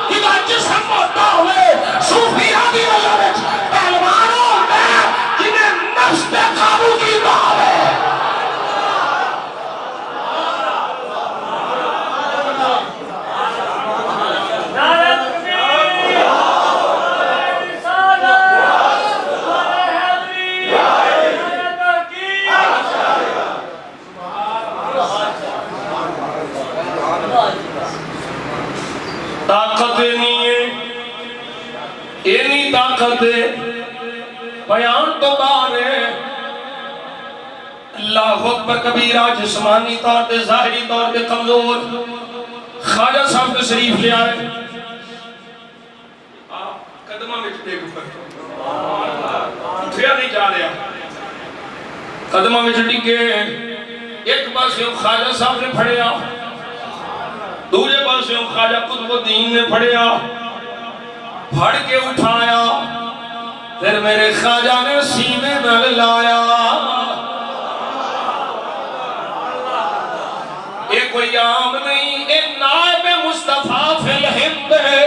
جنہاں جسم موٹا ہوئے، صوفیاء دی نظر وچ پہلوان ہوتا جنہیں نفس پہ قابو کیتا ہوئے۔ طاقت نہیں ہے، یہ نہیں طاقت ہے، بیان تو باہر ہے۔ اللہ اکبر کبیرہ، جسمانی طور تے ظاہری طور تے کمزور، خواجہ صاحب تشریف لے آئے، آپ قدمہ میں ٹیک پر اٹھیا نہیں جا رہا، قدمہ میں ٹکے، ایک بار سے خواجہ صاحب نے پھڑیا، دوسرے پاس سے خواجہ قطب الدین نے پھڑیا، پھڑ کے اٹھایا، پھر میرے خواجہ نے سینے میں لایا۔ یہ کوئی عام نہیں، یہ نائب مصطفیٰ فی الہند ہے،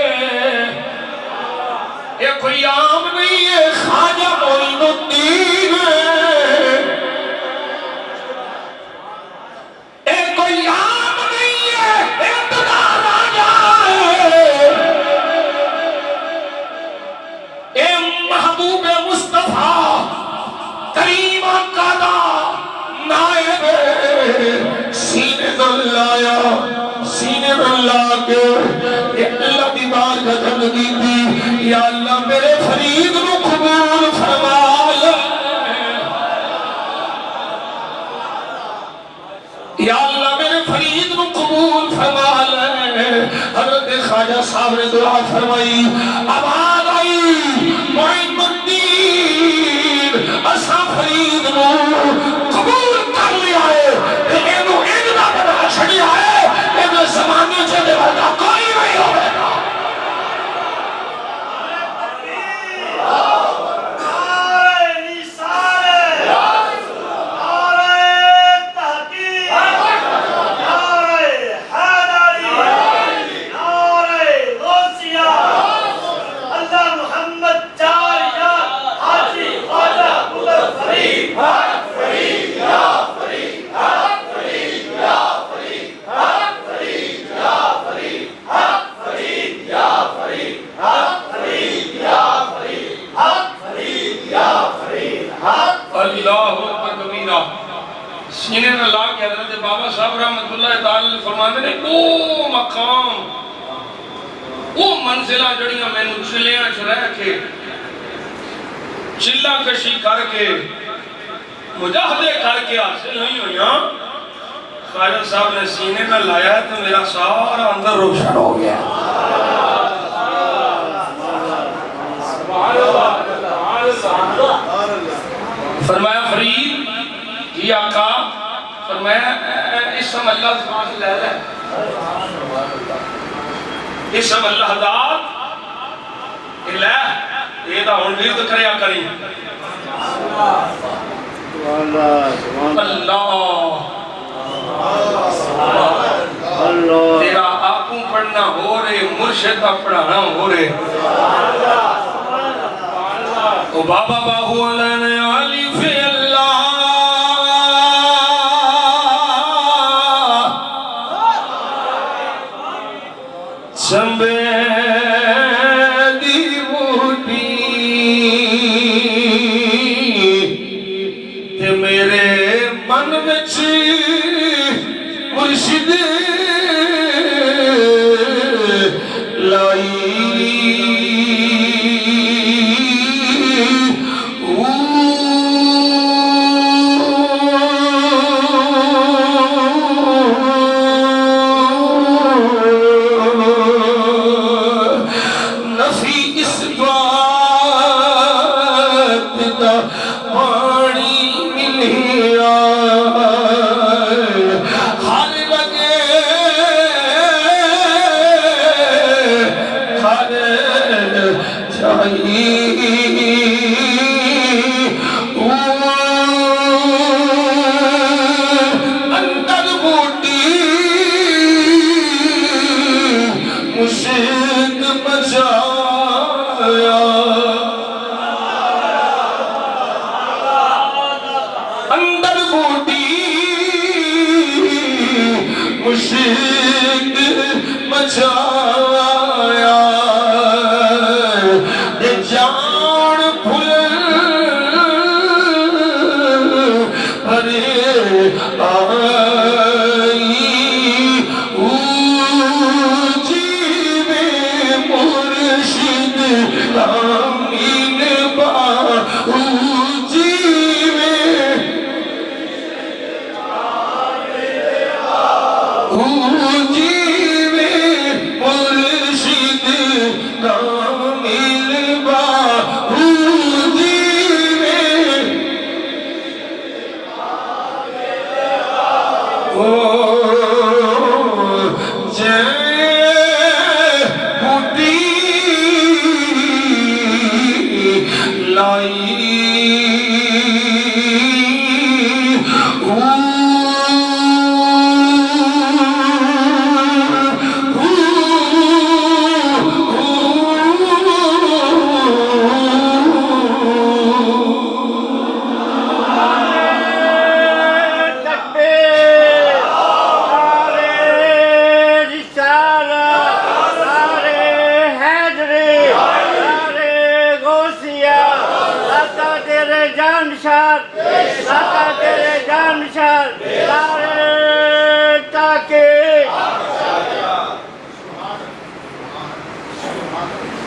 یہ کوئی عام نہیں، یہ خواجہ معین الدین ہے، یہ کوئی عام نہیں ہے، اقتدار راجہ ہے، یہ محبوب مصطفیٰ کریم آقا نائب ہے۔ سینے دل لایا، سینے دل لا کے اللہ کی بار کا جنگ دی تھی، یا اللہ میرے فرید نو قبول فرما لے، یا اللہ میرے فرید نو قبول فرما لے۔ حضرت خواجہ صاحب نے دعا فرمائی، آواز آئی معین الدین اسا فرید نو قبول کر لیا ہے، اینو ایندا بنا چھڑیا ہے، اینو زمانے سے دے ورگا کوئی نہیں ہوئے گا۔ سینے نہ لا کے حضرت بابا صاحب رحمت اللہ تعالی فرماندے نے او مقام وہ منزلہ جڑیاں میں نے چلیاں رہ کے چلا کشی کر کے مجاہدے کر کے حاصل نہیں ہوئی خواجہ صاحب نے سینے میں لایا تو میرا سارا اندر روشن ہو گیا فرمایا فرید جی آقا فرمایا اسم اللہ سبحانہ لے لے اسم اللہ داد الہ یہ دا ہون ویرد کریا کریں اللہ تیرا آپوں پڑھنا ہو رہے مرشد کا پڑھانا ہو رہے او بابا باہو علیہ علی فی اللہ چمبے دی بوٹی تے میرے من وچ مرشد لائی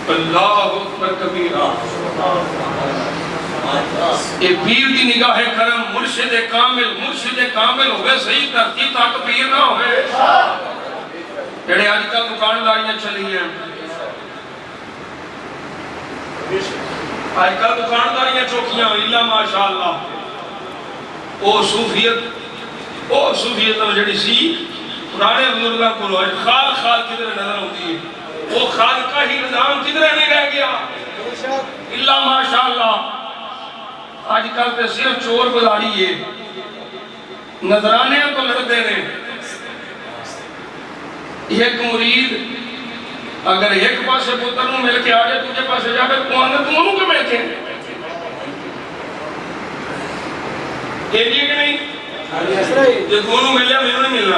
اللہ اکبر کبیرہ یہ پیر دی نگاہ کرم مرشد کامل ہوئے صحیح دھرتی تک پیر نہ ہوئے جڑے آج کل دکانداریاں چلی ہیں آج کل دکانداریاں چوکیاں اللہ ماشاءاللہ او صوفیت جڑی سی پرانے بزرگاں کو لوگ خال کدھر نظر ہوتی ہے وہ خال کا ہی نظام کدھر نہیں رہ گیا اللہ ماشاءاللہ آج کل تے صرف چور بزاری ہے نظرانے تو لڑتے ہیں ایک مرید اگر ایک پاسے پتر نو مل کے آجے تجھے پاسے جا کر کوانا تم انہوں کے مل کے یہ جی کہ نہیں جو دونوں ملیا میں نہیں ملنا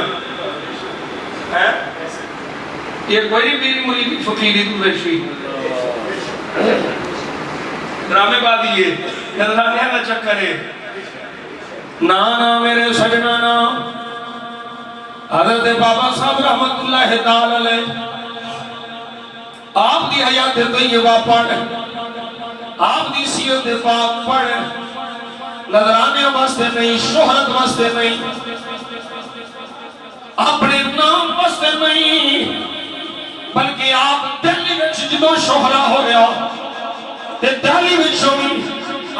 یہ کوئی بھی مرید فقیری تو بیشی ڈرامے بادی ہے نظرانے نہ چکرے نانا میرے سجنانا حضرت بابا صاحب رحمت اللہ تعالی علیہ آپ دی حیات طیبہ پڑھ، آپ دی سیرت پاک پڑھ، نظرانے واسطے نہیں، شہرت واسطے نہیں، اپنے نام واسطے نہیں، بلکہ آپ دہلی وچ جدوں شہرا ہویا تے دہلی وچوں بھی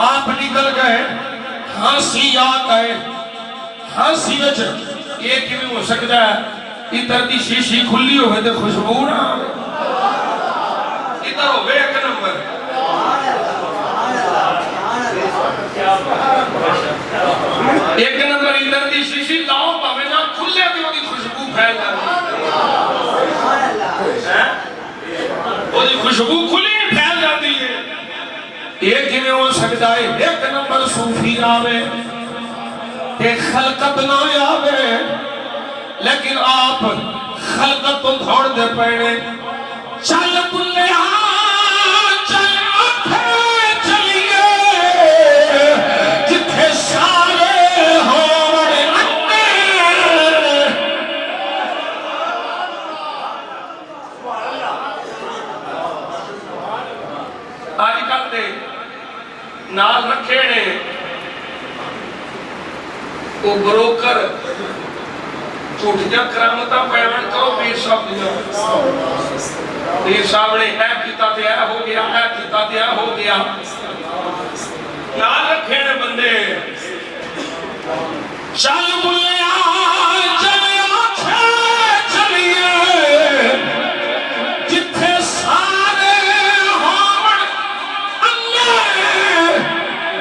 آپ نکل گئے، ہانسی آ گئے، ہانسی وچ یہ کیوں ہو سکتا ہے ادھر دی شیشی کھلی ہوئے تے خوشبو نہ آوے، ادھر ہوئے ایک نمبر، ایک نمبر ادھر دی شیشی لاؤ پاوے نہ کھلے تے وہ دی خوشبو پھیل جاتی ہے، وہ دی خوشبو کھلی پھیل جاتی ہے۔ یہ کیوں ہو سکتا ہے ایک نمبر صوفی آوے تے خلقت نہ آوے، لیکن آپ خلقت تو دھوڑ دے پہنے، چل بلیا چل آتھے چلیے جتھے سارے ہوڑ انے، آج کل دے نال رکھے نے وہ بروکر جھوٹیاں کرامتاں بیان کرو پیر صاحب دیاں، پیر صاحب نے اے کیتا تے اے ہو گیا، اے کیتا تے اے ہو گیا، یاد رکھے نے بندے، چل بلیا چل آتھے چلیے جتھے سارے ہوڑ انے،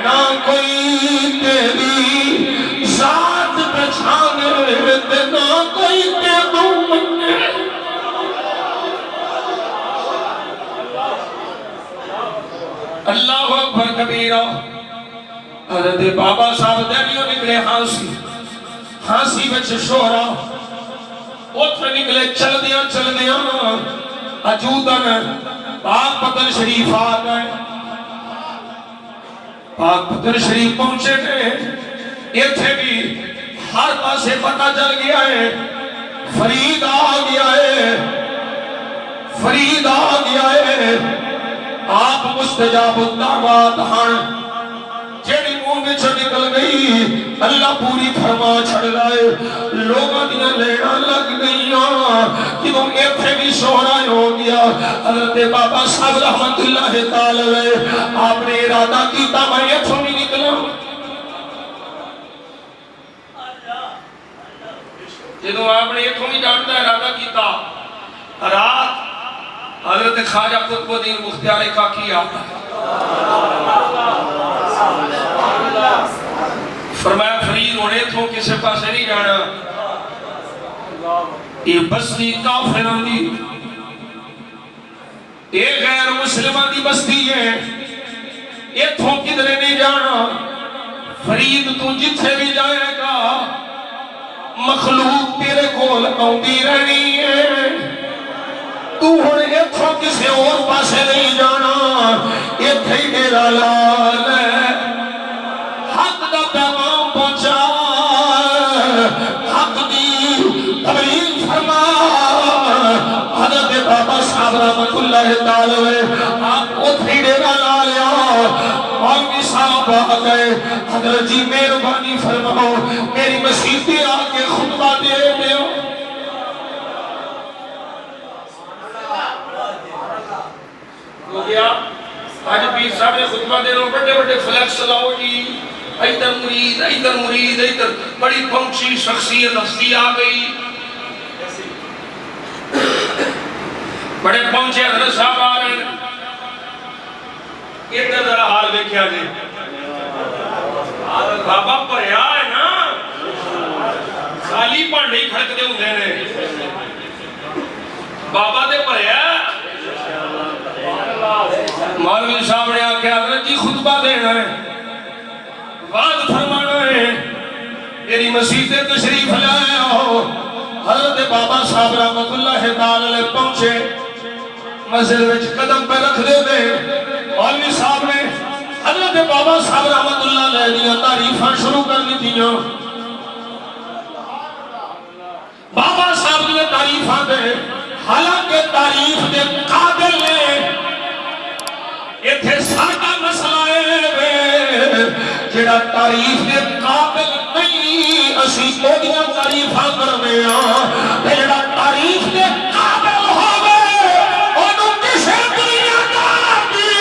نہ کوئی تیری ذات پہچانے تے نہ کوئی تینوں منے، اللہ اکبر کبیرہ۔ حضرت بابا صاحب دہلیوں نکلے ہانسی، ہانسی وچ شہرا، اتھے نکلے چل دیاں اجودن پاک پتن شریف آ گئے، پاک پتن شریف پہنچے گئے، اتھے بھی ہر پاسے پتہ چل گیا ہے فرید آ گیا ہے، فرید آ گیا ہے، آپ مستجاب الدعوات ہن، جیڑی منہ وچ نکل گئی اللہ پوری فرما چھڑ لائے، لوگاں دیاں لینا لگ گئیاں، جدوں ایتھے بھی شہرا ہو گیا، حضرت بابا صاحب رحمت اللہ تعالی علیہ آپ نے ارادہ کیتا میں ایتھوں بھی نکلا، جدوں آپ نے ایتھوں بھی جانتا ارادہ کیتا، رات حضرت خواجہ قطب الدین مختار کاکی آتا ہے، فرمایا فرید ہونے تھوں کسے پاسے نہیں جانا، یہ بستی کافران دی، یہ غیر مسلمان دی بستی ہے، یہ تھوں کدھرے نہیں جانا، فرید تو جتھے بھی جائے گا مخلوق تیرے کول آؤندی رہنی ہے، تو ہونے اتھوں کسے اور پاسے نہیں جانا، اتھے ہی میرا لال ہے، حق دا پیغام پہنچا، حق دی تبلیغ فرما، حضرت بابا صاحب رحمت اللہ تعالی آپ اتھے ہی میرا لال ہے، مولوی صاحب آ گئے، حضرت جی مہربانی فرماؤ میری مسیحی آ کے خطبہ دے دیو، ہو گیا آج پیر صاحب نے خطبہ دے رہے بڑے بڑے فلیکس لاؤ جی، ایدر مرید ایدر مرید ایدر، بڑی پہنچی شخصیت ہستی آ گئی، بڑے پہنچے حضرت صاحب آ رہے ہیں، ادھر ذرا حال دیکھیا جی، بابا پریا ہے نا، خالی پانڈے ہی کھڑک دے ہوندے نے، بابا دے پریا، مولوی صاحب نے آکے حضرت جی خطبہ دینا ہے، وعد فرمانا ہے، میری مسجد تشریف لائے ہو، حضرت بابا صاحب رحمت اللہ تعالی پہنچے، مسجد وچ قدم پہ رکھ دے دے، مولوی صاحب نے حضرت بابا صاحب رحمت اللہ علیہ تعریفاں شروع کر دی تھیاں، بابا صاحب نے تعریفاں دے، حالانکہ تعریف دے قابل جڑا تعریف دے قابل نہیں اسی اوہدیاں تعریفاں کرنے جڑا تعریف دے قابل ہوے اونوں کسے دنیا دی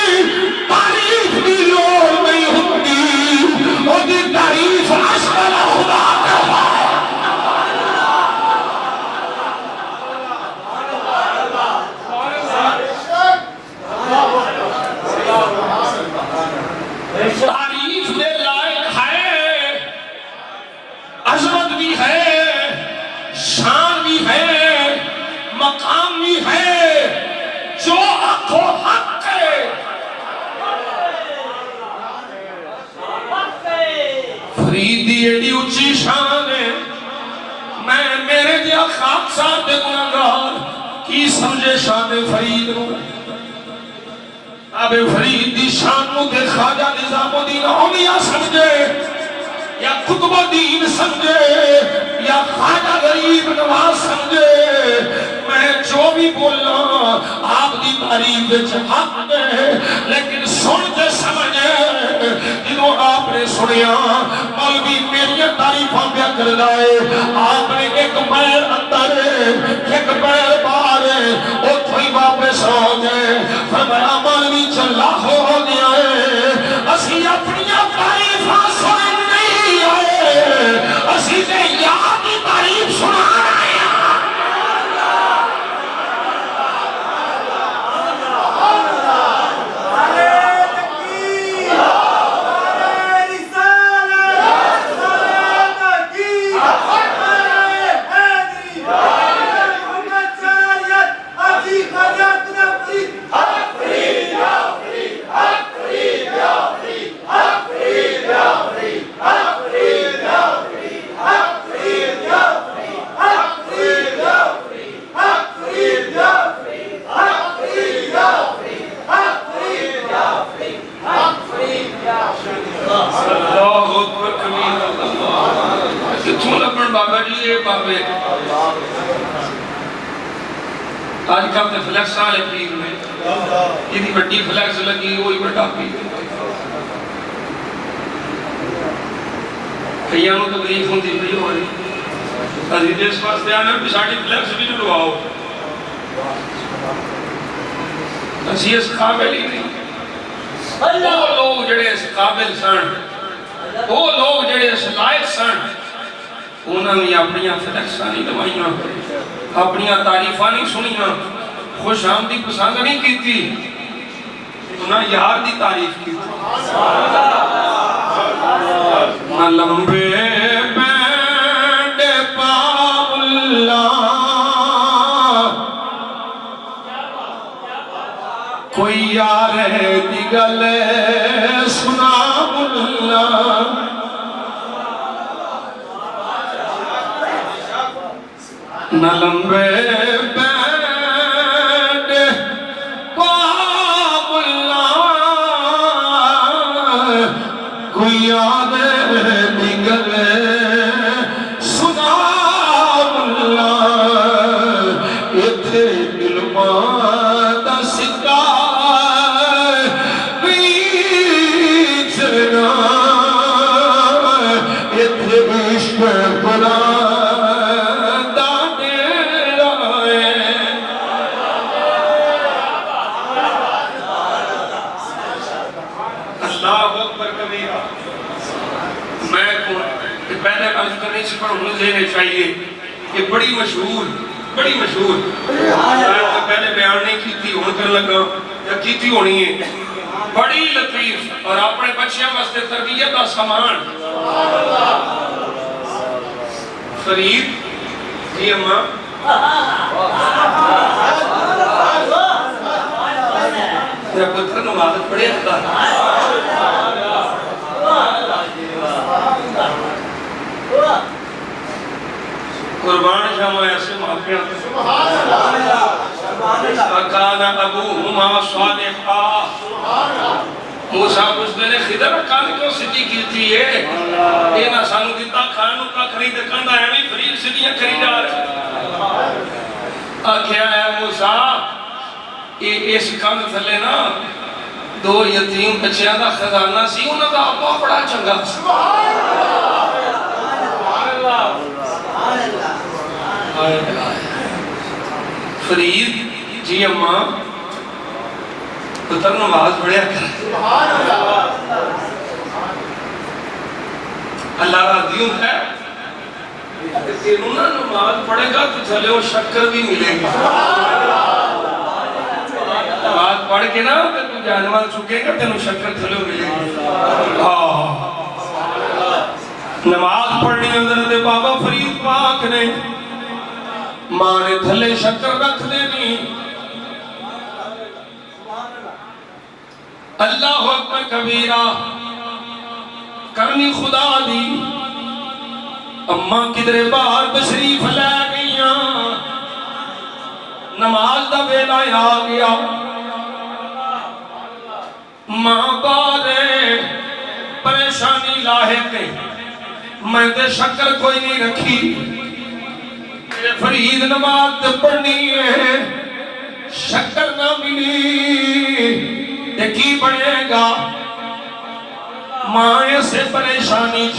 تعریف دی لوڑ نہیں ہوندی اودی تعریف اسفل خدا تعریف دے لائق ہے، عظمت بھی ہے، شان بھی ہے، مقام بھی ہے، جو حق و حق ہے۔ فرید دی ایڈی اچھی شان ہے، میں میرے دیا خاک ساتھ گناہگار کی سمجھے شان فرید ہوں۔ اب فرید دی شانوں دے خواجہ نظام الدین اولیاء سمجھے یا قطب الدین سمجھے یا خواجہ غریب نواز سمجھے، میں جو بھی بولنا آپ دی تعریف وچ حق ہے، لیکن سنتے سمجھے جنہوں آپ نے سنیا مولوی میری تعریفاں پہ کر لائے، آپ نے ایک پیر اندر ایک پیر باہر اتھو ہی واپس ہو گئے، فرمایا مولوی چلا ہو گیا ہے، اسی اپنی تعریفاں سن نہیں آئے، اسی سے یاد کی تعریف سنا رہے ہیں۔ آج کل تے فلیکس آلے پیر میں یہ دی بڑی فلیکس لگی وہی بڑا پیر کئیانوں تکلیف ہوندی پئی ہو رہی عزیز اس واسطے آنا بھی ساڑھی فلیکس بھی جو لواؤ اسی اس قابل ہی نہیں وہ لوگ جڑے اس قابل سن وہ لوگ جڑے اس لائق سن انہوں نے اپنی فلیکساں نہیں لوائیاں اپنی تعریفاں نہیں سنیاں خوش آمدی پسند نہیں کی تھی انہاں یار دی تعریف کی تھی نہ لمبے بینڈ پاولا کوئی یار دی گل سنا ملا نہ لمبے بینڈ پاولا کوئی یاد دی گل سنا ملا اتھے علماء دا سکہ بیچنا اتھے عشق قرآن لینے چاہیے کہ بڑی مشہور پہلے بیان نہیں کی تھی ہون کر لگا یا کی تھی ہونی ہے بڑی لطیف اور اپنے بچیاں واسطے تربیت کا سامان فرید جی اماں میرا پتر نماز پڑھے تھا قربان شاہ ایسے معافیاں وَقَانَ أَبُوهُمَا صَالِحًا موسیٰ پوچھتے نے خضر کان کیوں سجی کیتی ہے یہ نہ سانو دیتا کھانو کا خرید کندہ ہے بھی فرید سجیاں کری جا رہے آکھیا ہے موسیٰ اس کان تھلے نا دو یتیم بچیاں دا خزانہ سی انہاں دا ابا بڑا چنگا فرید جی اماں پتر نماز پڑھیا کر اللہ راضی ہوں ہے تینوں نا نماز پڑھے گا تو چلے وہ شکر بھی ملے گی نماز پڑھ کے نا تو جانماز چکے گا تینوں شکر چلے ملے گی نماز پڑھنی حضرت بابا فرید پاک نے ماں نے تھلے شکر رکھ دینی اللہ اکبر کبیرہ کرنی خدا دی اماں کدرے باہر تشریف لے گئیاں نماز دا ویلا آ گیا ماں بارے پریشانی لاحق ہے میں تے شکر کوئی نہیں رکھی فرید نماز تے پڑھنی ہے شکر نہ ملی کی بڑھے گا ماں سے پریشانی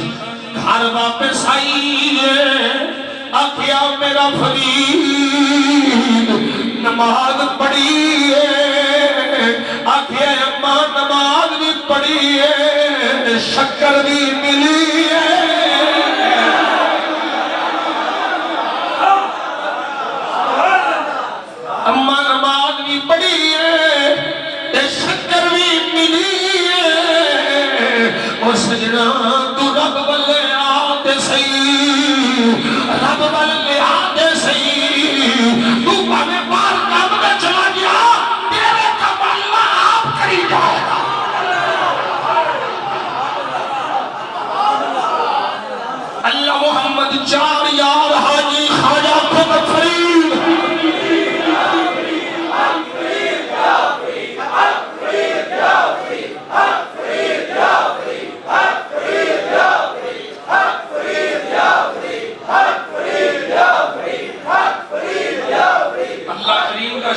گھر واپس آئی ہے آکھیا میرا فرید نماز پڑھی ہے آکھیا اماں نماز بھی پڑھی ہے شکر بھی ملی ہے اماں نماز بھی پڑھی ہے شکر بھی ملی ہے اور سجنہ تو رب بلے آتے سہی رب بلے آتے سہی تو پانے بار کام میں چلا گیا تیرے کا بلہ آپ کری جائے گا اللہ محمد چار یار حاجی خواجہ خود فرید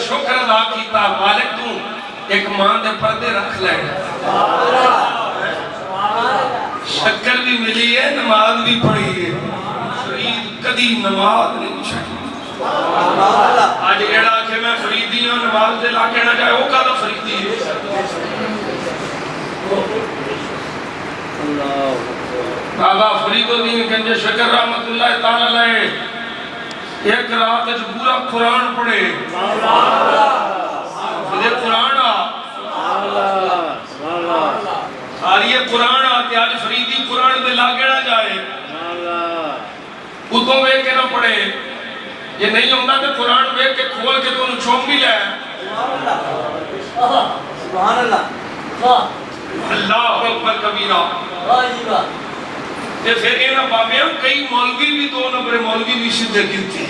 شکر ادا کیتا مالک تو ایک ماں دے پردے رکھ لے شکر بھی ملی ہے نماز بھی پڑھی ہے فرید کدی نماز نہیں چھڑی آج ایڑا کہ میں فریدی ہوں نماز دے لا کے نہ جائے وہ کہا فریدی ہے بابا فرید الدین گنج شکر رحمت اللہ تعالی علیہ ایک رات جو پورا قرآن پڑھے یہ قرآن آج یہ قرآن آتے آج فریدی قرآن دے لاگے نہ جائے اتوں بے کے نہ پڑھے یہ نہیں ہوتا کہ قرآن بے کے کھول کے تو انہوں چھوم بھی لائے سبحان اللہ اللہ اکبر کبیرہ یہ پھر اینا بابیاں کئی مولوی بھی دو نمبر مولوی بھی سدھے کیتی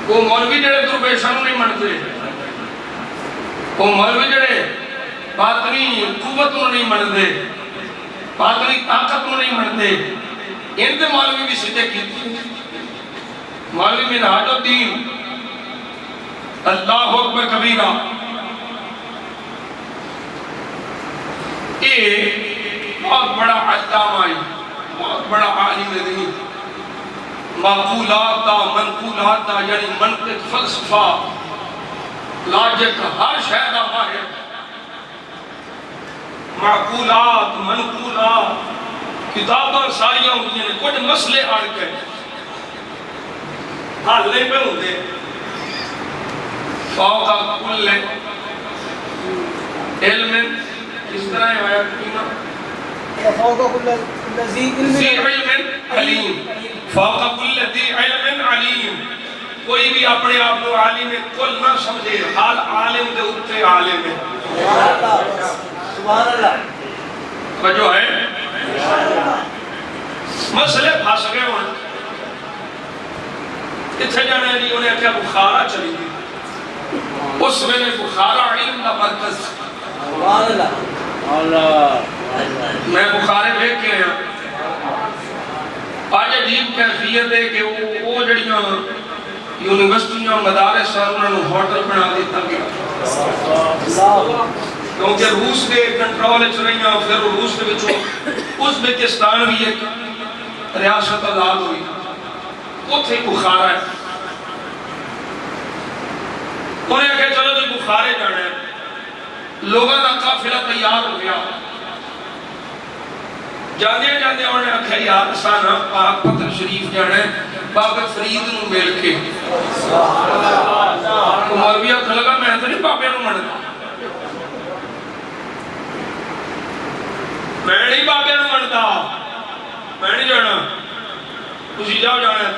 وہ مولوی جڑے درویشاں نہیں منتے وہ مولوی جڑے باطنی قوت نہیں منتے باطنی طاقت نہیں منتے ان دے مولوی بھی سدھے کیتی مولوی منہاج الدین اللہ اکبر کبیرہ بہت بڑا علامہ آئی بہت بڑا عالم دین معقولات دا منقولات دا یعنی منطق فلسفہ لاجک ہر شے دا ماہر معقولات منقولات کتاباں ساریاں ہوئی ہیں کچھ مسئلے اڑ گئے حل نہیں پہ ہوتے فوق کل علم اس طرح ہے آیا کینا فوق کل ذی علم علیم فوق کل ذی علم علیم کوئی بھی اپنے آپ کو عالم کل نہ سمجھے حال عالم دے اتے عالم ہے سبحان اللہ وجہ ہے مسئلے پھاس گئے ہوئے اتھے جانے نہیں انہیں کیا بخارا چلی گئی اس میں بخارا علم دا مرکز سبحان اللہ میں بخارے بھیگ کے ہیں آج عجیب کیفیت ہے کہ وہ جڑیاں یونیورسٹیاں مدارس انہوں نے ہوٹل بنا دیتا گیا کیونکہ روس کے کنٹرول چ رہی ہیں پھر روس کے وچوں ازبکستان بھی ایک ریاست آزاد ہوئی اتنے بخارا ہے انہیں کہا چلو جی بخارے جانا ہے لوگوں کا قافلہ تیار ہو گیا جاندے جاندے انہوں نے آکھا یار سانا پاک پتر شریف جانا ہے بابا فرید نو مل کے مولوی آکھا لگا میں تو نہیں بابے نو منتا میں نہیں بابے نو منتا میں نہیں جانا تسی جاؤ جانا ہے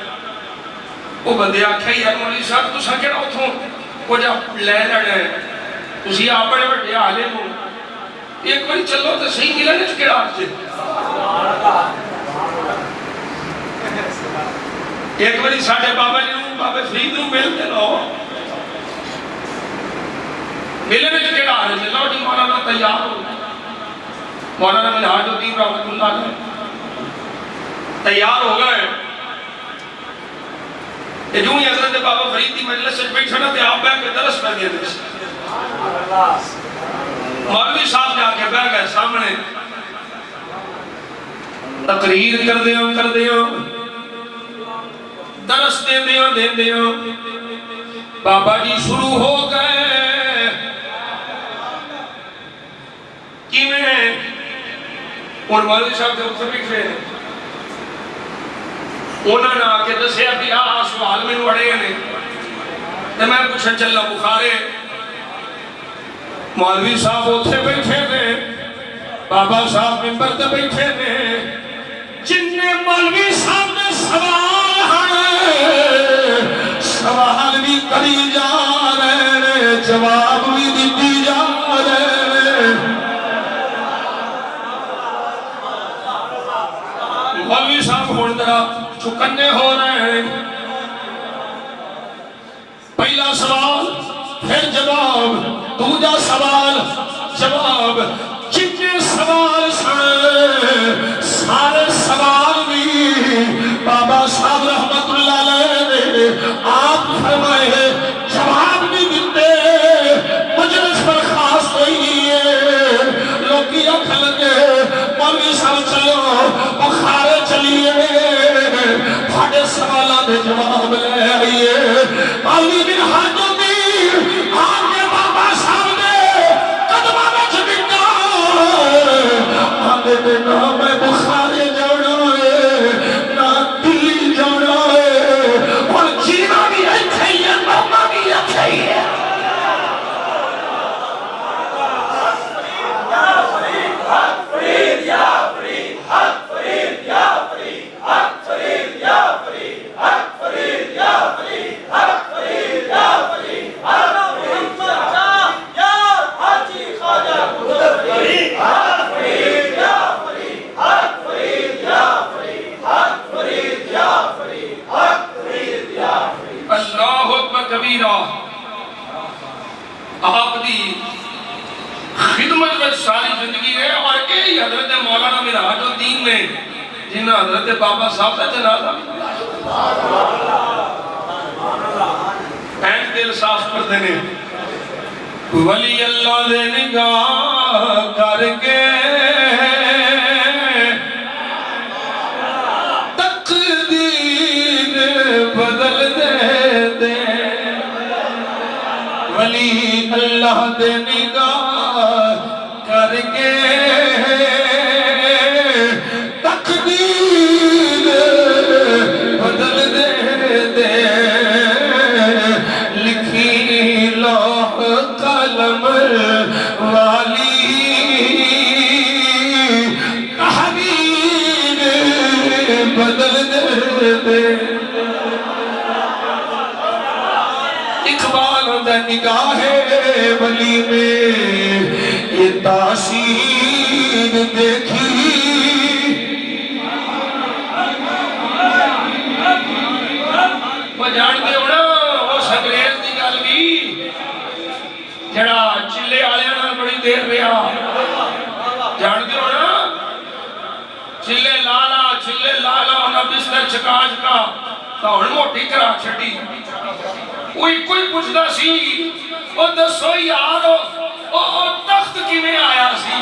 وہ بندے آکھا یار مولوی صاحب تو سا کہنا اتھوں وہ جا لے لینا ہے تسی آپ بڑے بڑے عالم ہو ایک باری چلو تو صحیح ملا نہیں چکڑا آپ سے ایک باری ساڑھے بابا جی نوں بابا فرید نوں مل کے لو ملے میں چکڑا آ رہے لو جی مولانا تیار ہو مولانا منہاج الدین رحمت اللہ علیہ تیار ہو گئے کہ جو ہی حضرت بابا فرید کی مجلس سے بیٹھا نا تے آپ بیٹھ کے درس پہ دیا دے مولوی صاحب جا کے بیٹھ گئے سامنے تقریر کر دیاں درس دے دیاں بابا جی شروع ہو گئے کی میں اور مولوی صاحب کے اتنے بیٹھے انہوں نے آکے دسے ابھی سوال میں وڑے ہیں تو میں پوچھن چلا بخارے مولوی صاحب اتنے بیٹھے نے بابا صاحب ممبر تے بیٹھے نے جن مولوی صاحب نے سوال بھی کری جا رہے جواب بھی دیتی جا رہے مولوی صاحب ہون درہ چکنے ہو رہے ہیں پہلا سوال پھر جواب دوجا سوال جواب جتنے سوال سنے سارے سوال بھی بابا صاحب رحمت اللہ علیہ نے آپ فرمائے جواب نہیں دیتے مجلس پر خاص ہوئی ہے لوگ کی اکھا لگے مولوی صاحب چلو بخارے چلیے بھاڑے سوالہ دے جواب لے آئیے مولوی بن حاج الدین آگے بابا صاحب نے قدمہ میں چکنا آگے دے نام بخارے جانا ہے نہ دلی جانا ہے اور جینا بھی اچھا ہی ہے مرنا بھی اچھا ہی ہے آپ دی خدمت میں ساری زندگی ہے اور یہی حضرت مولانا منہاج الدین نے جنہاں حضرت بابا صاحب کا جنازہ اینڈ دل صاف کر دینے ولی اللہ دے نگاہ کر کے تقدیر بدل دے ولی اللہ دے نگاہ کر کے تقدیر بدل دے لکھی لوح قلم والی تحریر بدل دے نگاہ ولی میں یہ تاثیر دیکھی وہ جانتے ہو نا وہ سنگریز دی گل بھی جڑا چلے آلے نا بڑی دیر رہا جانتے ہو نا چلے لالا انہا بستر چکا تو ہن موٹی کرا چھڈی کوئی پوچھدا سی او دسو یار او تخت کیویں آیا سی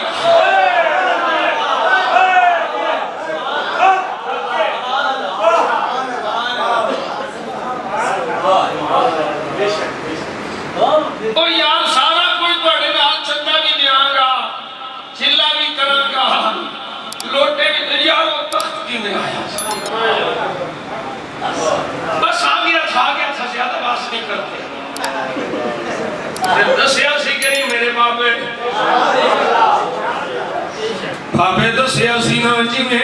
او یار سارا کوئی تواڈے نال چندا بھی دیاں گا چلا بھی کراں گا لوٹے بھی یار او تخت کیویں آیا بس آ گیا تھا زیادہ باس نہیں کرتے دسیا سی کہ نہیں میرے بابے دسیا سی نا جی میں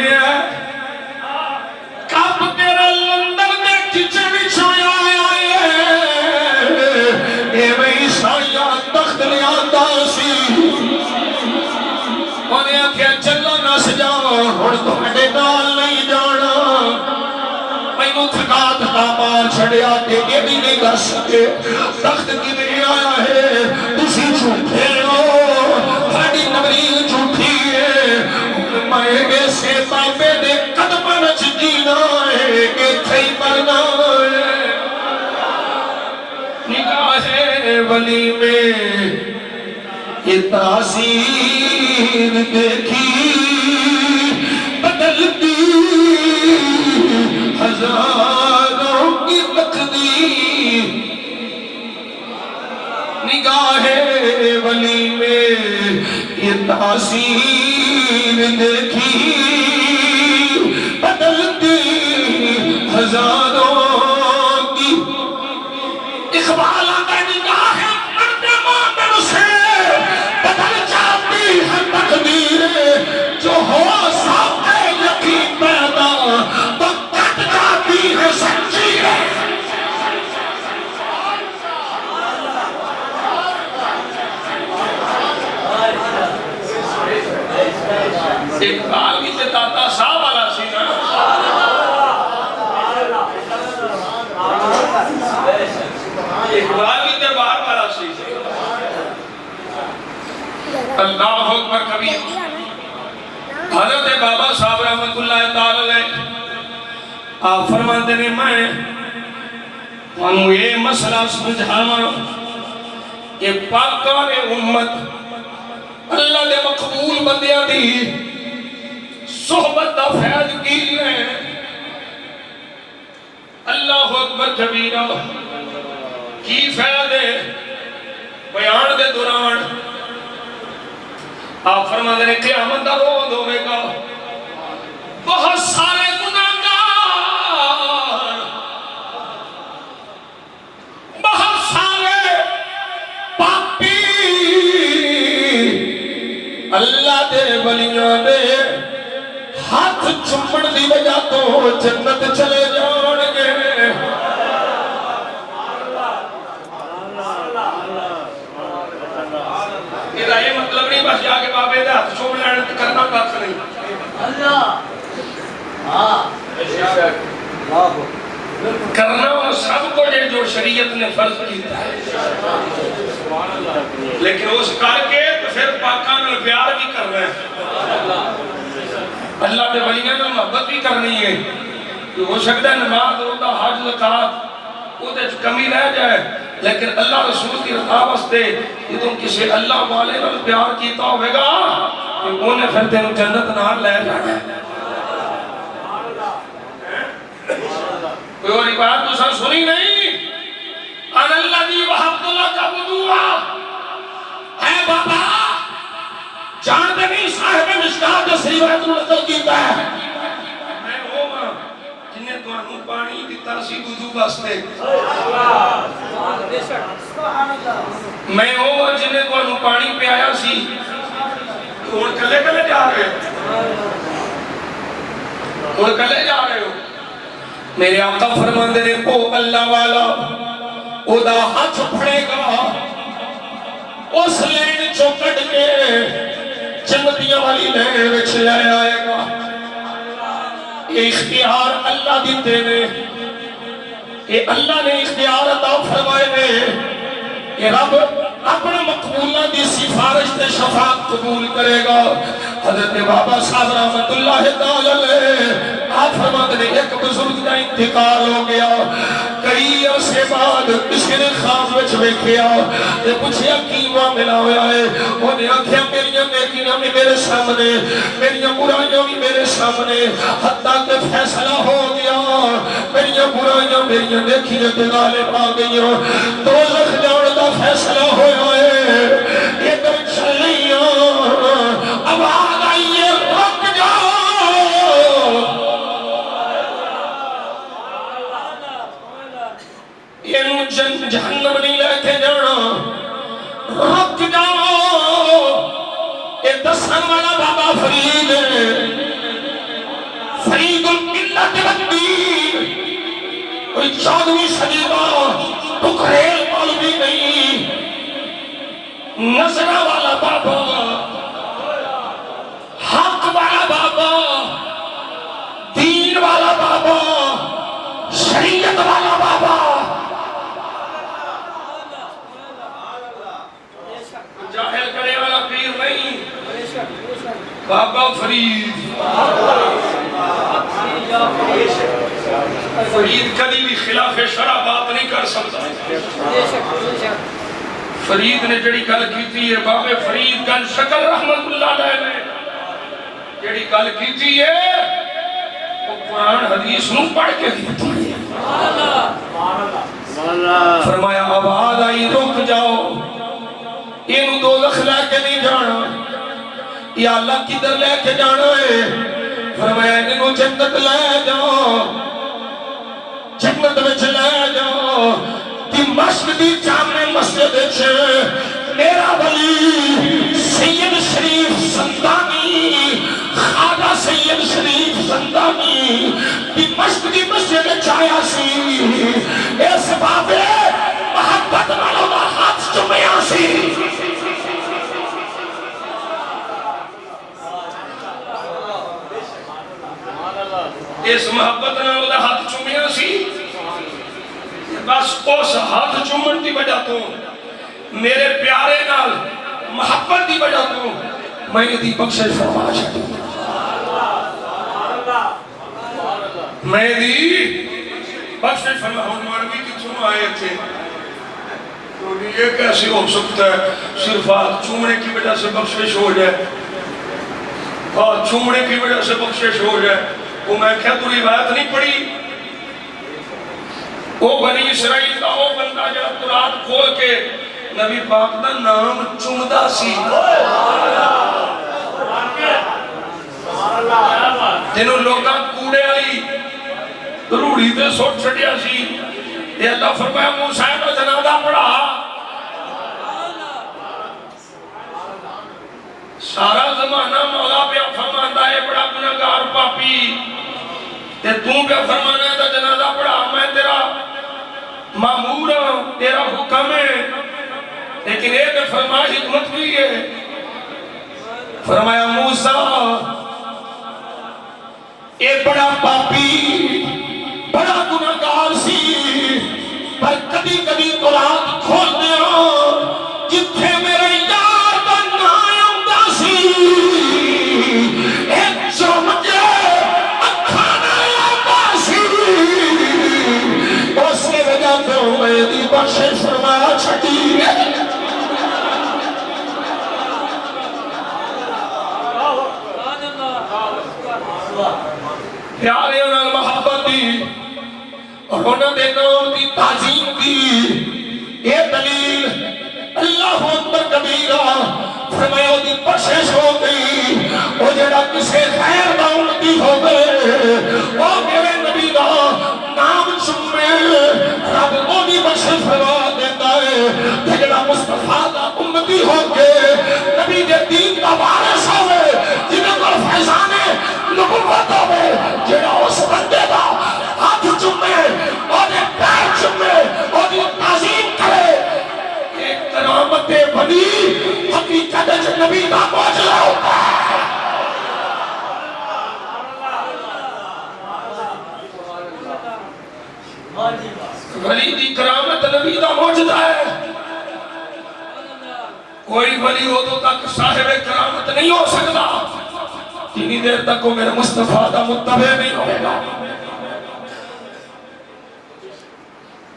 کب تیرا لندن میں کچن چھویا اے میں عیسائیہ تخت لیا دا سی انہیں آکھیا چلا نہ سجا ہن تواڈے نال نہیں جانا مینوں تھکا مار چھڑیا کہ یہ بھی نہیں دس سکے تخت کیویں آیا ہے تسی جھوٹے ہو ساڈی تبلیغ جھوٹی ہے میں ایسے بابے دے قدماں وچ جینا ہے ایتھے ہی مرنا ہے نگاہ ولی میں یہ تاثیر دیکھی بدلتی ہزاروں کی تقدیر نگاہ ولی میں یہ تاثیر دیکھی بدلتی ہزاروں کی اقبال آتا نگاہ مرد مومن سے بدل جاتی ہے تقدیر جو ہو ساتھ یقین پیدا تو کٹ جاتی ہے سچی ہے اقبال کی داتا صاحب والا سی نا اقبال کی دربار والا سی اللہ اکبر کبھی حضرت بابا صاحب رحمت اللہ تعالی آپ فرماتے ہیں میں انہوں یہ مسئلہ سمجھاواں کہ پاکان امت اللہ دے مقبول بندیاں دی صحبت دا فیض کی ہے اللہ اکبر کبیرہ کی فیض ہے بیان دے دوران آپ فرماتے ہیں قیامت دا روز ہوئے گا بہت سارے گناہگار بہت سارے پاپی اللہ دے ولیاں دے ہاتھ چمڑ دی وجہ تو جنت چلے جان گے یہ مطلب نہیں بس جا کے بابے دے ہاتھ چوم لینے کرنا کچھ نہیں کرنا وہ سب کو جو شریعت نے فرض کیتا ہے لیکن اس کر کے تو پھر پاکاں میں پیار بھی کرنا ہے اللہ کے ولیاں میں محبت بھی کرنی ہے کہ ہو سکتا ہے نماز روزہ حج زکات وہ کمی رہ جائے لیکن اللہ رسول کی رضا واسطے یہ تم کسی اللہ والے نال پیار کیتا ہوئے گا کہ انہیں پھر تینوں جنت نال لے جانا ہے کوئی اور بات تو سر سنی نہیں ان اللہ دی وحبت اللہ کا بدعا ہے بابا جانتے نہیں صاحب مشکات جو سی روایت نقل کیتا ہے میں وہ ماں جنہیں تو پانی دیتا سی وضو واسطے میں وہ جنہیں تو پانی پیایا سی اور کلے کلے جا رہے ہو میرے آقا فرماندے نے او اللہ والا او دا ہاتھ پھڑے گا اس لین چو کٹ کے جنتیاں والی لین وچ لے آئے گا یہ اختیار اللہ دیتے نے یہ اللہ نے اختیار عطا فرمائے نے یہ رب اپنے مقبولہ دی سفارش تے شفاعت قبول کرے گا۔ حضرت بابا صاحب رحمت اللہ تعالی علیہ آپ فرماتے ہیں ایک بزرگ کا انتقال ہو گیا، کئی عرصے بعد کسی نے خواب وچ ویکھیا تے پوچھیا کی معاملہ ہویا ہے، انہیں آکھیا میریاں نیکیاں بھی میرے سامنے، میریاں برائیاں بھی میرے سامنے، حتیٰ کہ فیصلہ ہو گیا میریاں برائیاں میریاں نیکیاں تے غالب آ گئیاں، دوزخ جان دا فیصلہ ہویا ہے، ادھر چلیاں آواز آئی ہے رک جاؤ، یہ جہنم نہیں لے کے جانا، رک جاؤ، یہ دسن والا بابا فرید ہے، فرید الملت بندی، کوئی 14ویں صدی کا ٹکریل مولوی نہیں، نظرہ والا بابا، حق والا بابا، دین والا بابا، شریعت والا بابا، جاہل کرے والا پیر نہیں، بابا فرید۔ فرید کبھی بھی خلاف شرع بات نہیں کر سکتا۔ فرید نے جڑی گل کیتی ہے، بابے فرید گل شکل رحمت اللہ علیہ نے جڑی گل کیتی ہے وہ قرآن حدیث نو پڑھ کے کیتی ہے۔ فرمایا آواز آئی رک جاؤ، انہوں دوزخ لے کے نہیں جانا، یا اللہ کدھر لے کے جانا ہے؟ فرمایا انہوں جنت لے جاؤ، جنت وچ لے جاؤ، دمشق دی جامع مسجد وچ میرا ولی سید شریف زندانی، خواجہ سید شریف زندانی دمشق دی مسجد وچ آیا سی، اس بابے محبت نالوں دا ہاتھ چومیا سی۔ اس محبت نالوں دا ہاتھ چومیا سی، بس اس ہاتھ چومن دی وجہ تو میرے پیارے نال محبت دی وجہ تو میں دی بخشش فرما چھڈی، میں دی بخشش فرما۔ ہن مولوی کتھوں آئے تھے تو یہ کیسے ہو سکتا ہے صرف ہاتھ چومنے کی وجہ سے بخشش ہو جائے، ہاتھ چومنے کی وجہ سے بخشش ہو جائے؟ وہ میں کہا تو روایت نہیں پڑھی، وہ بنی اسرائیل کا وہ بندہ جب قرآن کھول کے نبی پاک دا نام چومدا سی، جنہوں لوگاں کوڑے والی روڑی تے سٹ چھڈیا سی، تے اللہ فرمایا موسیٰ دا جنازہ پڑھا، سارا زمانہ مولا پہ فرماندا ہے بڑا گناہگار پاپی، تے تو پہ فرمانا ہے جنازہ پڑھا، میں تیرا مامور ہوں، تیرا حکم ہے، لیکن ایک فرمائش حکمت بھی ہے۔ فرمایا موسیٰ اے بڑا پاپی بڑا گناہگار سی، پر کبھی کبھی تو رات کھول دیا جتھے میرے یار دا نام آندا سی، ایک چمچے اکھاں نال آندا سی، اس وجہ تو میں دی بخشش فرما چھڈی۔ پیارے نال محبت دی اور انہوں نے نام دی تعظیم دی، اے دلیل اللہ اکبر کبیرہ، فرمایا دی بخشش ہو گئی، وہ جڑا کسے خیر دا امتی ہو گئے، وہ میرے نبی دا نام چومے، رب وہ دی بخشش فرما دیتا ہے، جڑا مصطفیٰ دا امتی ہو گئے، نبی دے دین دا وارث ہوئے، جنہوں کو فیضانے نبوت ہوئے، جڑا اس بندے دا ہاتھ چومے اور پیر چومے اور تعظیم کرے، ایک کرامت بنی حقیقت نبی دا معجزہ ہوتا ہے۔ ولی دی کرامت نبی دا معجزہ ہے۔ کوئی ولی ادو تک صاحب کرامت نہیں ہو سکتا جتنی دیر تک وہ میرے مصطفیٰ دا متبع نہیں ہوئے گا،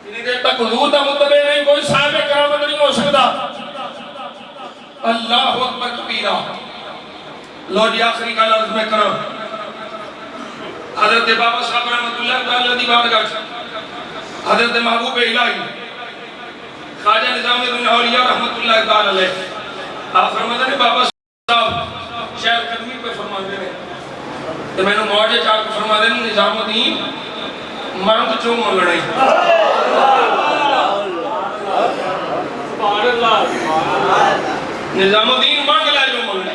جتنی دیر تک حضور دا متبع نہیں کوئی صاحب کرامت نہیں ہو سکتا۔ اللہ اکبر کبیرہ۔ لو جی آخری کا لفظ میں کروں، حضرت بابا صاحب رحمت اللہ تعالیٰ دی بارگاہ حضرت محبوب الہی خواجہ نظام الدین اولیاء رحمت اللہ تعالیٰ علیہ آپ فرماتے ہیں بابا صاحب شہر قدمی پہ فرماتے ہیں تو میں نے موجہ چاہ کے فرماتے ہیں نظام الدین مانگ چوں منگڑے نظام الدین مانگ لائے جو منگڑے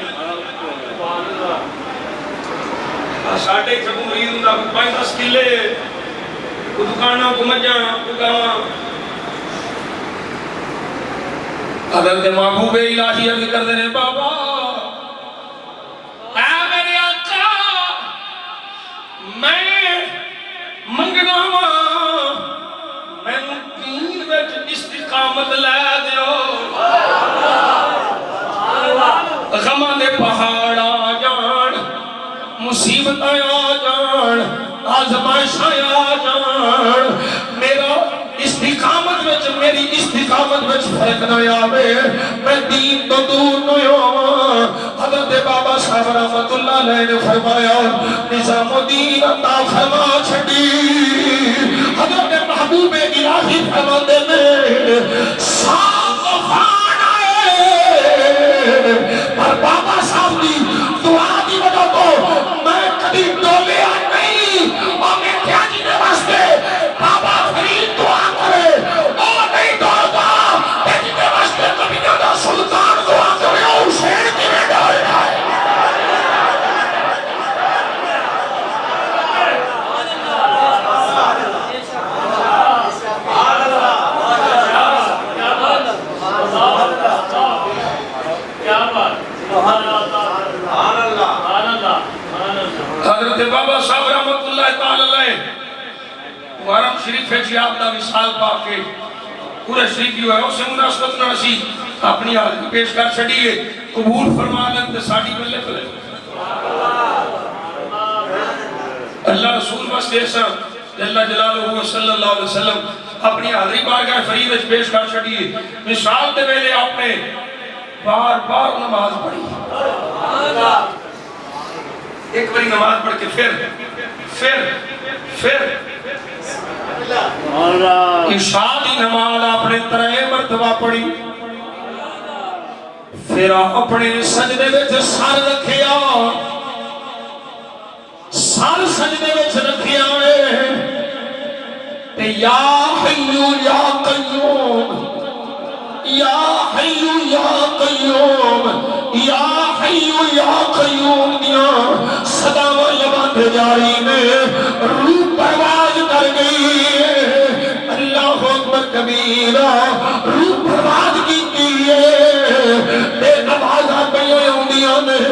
ساٹھے چھکو مرید ہوں دا 5-10 کلے کو دکانوں کو مجھاں کو گاواں حضرت محبوب الہی عرض کر دینے بابا اے میرے آقا میں منگنا ہوں میں دین وچ استقامت لے دیو غماں دے پہاڑ آ جان مصیبت آ جان آزمائشاں آ جان میرا استقامت وچ میری استقامت وچ فرق نہ آوے میں دین تو دور نہ ہوں۔ حضرت بابا صاحب رحمت اللہ علیہ نے فرمایا نظام الدین عطا فرما چھڑی حضرت محبوب الہی فرماتے میں صاف خان آئے پر بابا صاحب دی دعا دی وجہ تو میں کبھی ڈولیا نہیں اور میں کیا جینے واسطے بابا فرید دعا کرے اور نہیں ڈولتا جینے واسطے کبھی نہ سلطان دعا کرے اور حسین کی میں ڈال رہا ہے۔ حضرت بابا صاحب رحمت اللہ تعالی علیہ محرم شریف ہے جی آپ دا وصال پاک کے پورے شریف جو ہے اسے مناسبت نہ رسی اپنی حاضری پیش کر چھڑیے قبول فرما لیں تے ساڑی بلے بلے اللہ رسول واسطے ایسا جل جلالہ صلی اللہ علیہ وسلم اپنی حاضری بارگاہ فرید پیش کر چھڑیے مثال دے ویلے آپ نے بار بار نماز پڑھی ایک باری نماز پڑھ کے پھر ارشادی نماز آپ نے 3 مرتبہ پڑھی پھر اپنے سجدے وچ سر رکھیا سر سجدے وچ رکھیا تے یا حیو یا قیوم یا حیو یا قیوم یا حیو یا قیوم دیا صداوہ لبان جاری میں روح پرواز کر گئی اللہ اکبر کبیرہ روح پرواز کی بے نمازہ بیوں دیا میں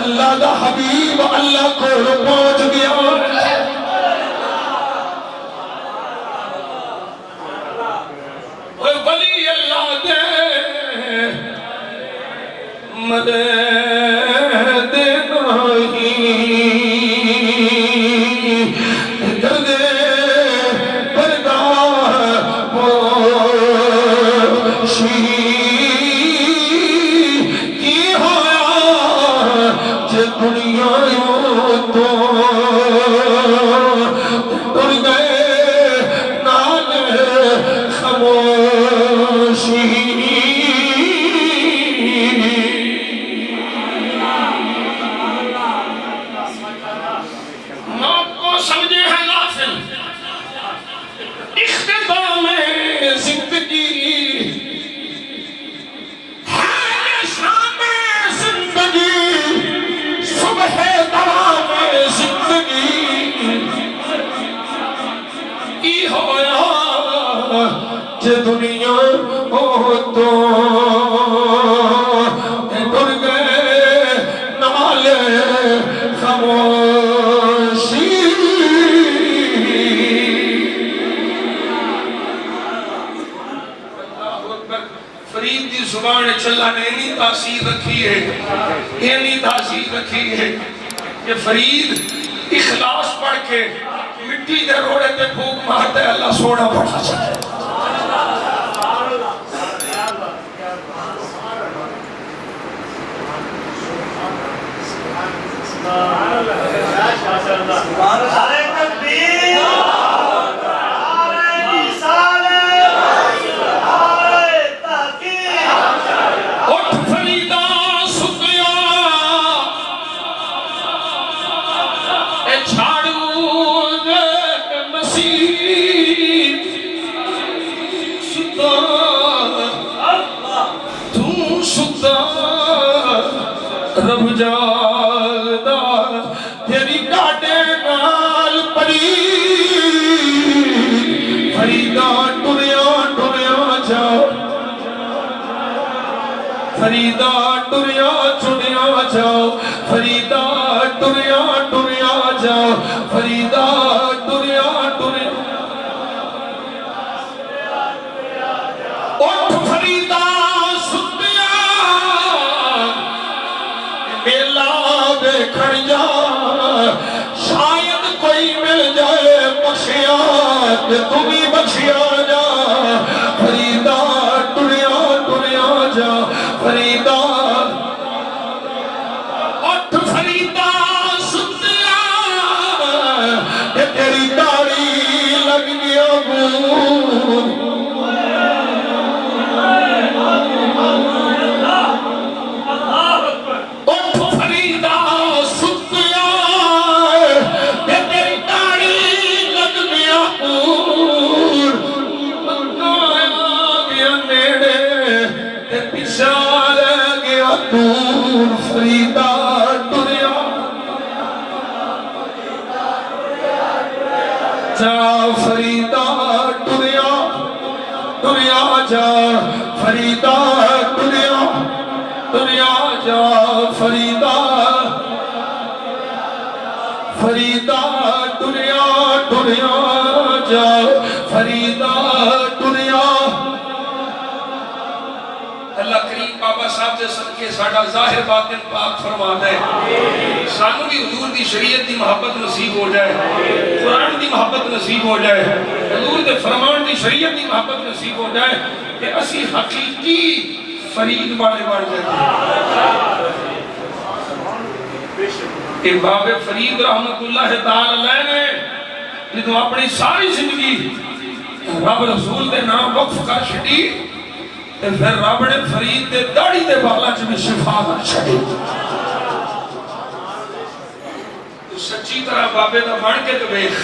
اللہ دا حبیب اللہ کو پہنچ گیا ولی اللہ دے مدد نہیں درد بردار پوشی کی ہویا جے دنیا تو ڈر گئے نال خاموشی دنیا ہو تو ڈر گئے نال خاموشی فرید دی زبان چلا نے نہیں تاثیر رکھی ہے، یہ نہیں تاثیر رکھی ہے کہ فرید اخلاص پڑھ کے مٹی دے روڑے تے پھوک مارتا ہے اللہ سونا پڑھا چاہے. اٹھ فریدہ ستیا اے چھاڑو دے مسیح ستا تو ستا رب جاگدا تیری ڈاڈے نال پڑی فریدہ ٹریا ٹریا جا فریدہ ٹریا ٹریا جا فریدہ ٹریا ٹریا جا فریدہ ٹریا ٹریا اٹھ فریدہ ستیا میلا دیکھن جا شاید کوئی مل جائے بخشیا کہ تمہیں بخشیا جا فریدہ ٹریا ٹریا جا فریدہ اٹھ فریدہ ستیا کہ تیری داڑھی لگ گیا گون فریدہ ٹریا جا فریدہ ٹریا ٹریا جا فریدہ ٹریا ٹریا جا فریدہ فریدہ ٹریا ٹریا جا فریدہ ٹریا. اللہ کریم بابا صاحب دے صدقے ساڈا ظاہر باطن پاک فرما دے سانو بھی حضور دی شریعت دی محبت نصیب ہو جائے قرآن دی محبت نصیب ہو جائے حضور دے فرمان دی شریعت دی محبت نصیب ہو جائے کہ اسی حقیقی فرید والے بن جائے. کہ باب فرید رحمت اللہ تعالی علیہ نے جدو اپنی ساری زندگی رب رسول دے نام وقف کر چھٹی تے پھر رب نے فرید دے داڑھی دے بالا چ بھی شفا کر چھڑی. تو سچی طرح بابے دا بن کے تے ویکھ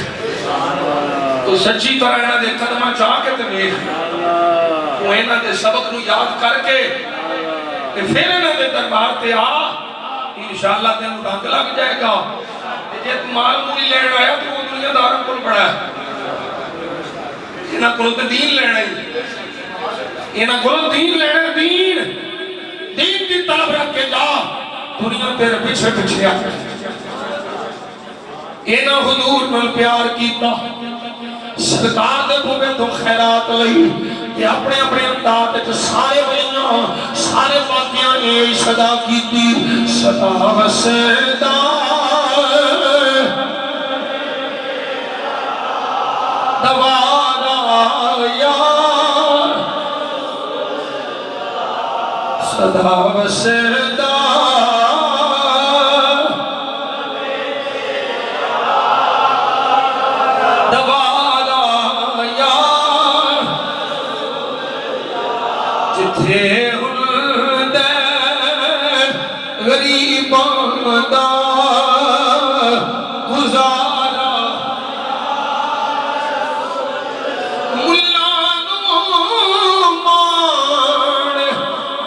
تو سچی طرح انہاں دے قدماں چ آ کے تے ویکھ تو انہاں دے سبق نو یاد کر کے تے پھر انہاں دے دربار تے آ انشاءاللہ تینوں ڈنگ لگ جائے گا. جے تو مال مولی لین آیا تو وہ دنیا داروں کول پڑا ہے انہاں کول تے دین لینا ہی انہاں کول دین لینا دین دین کی طلب رکھ کے جا دنیا تیرے پیچھے پیچھے آ انہاں حضور نال پیار کیتا سرکار دے بھوے تو خیرات لئی کہ اپنے اپنے امداد وچ سارے ولیاں سارے باقیاں نے صدا کیتی صدا وسدا دوارا یا صدا وسدا دوارا یا جتھے ہندے غریباں دا گزارا ملا نو مان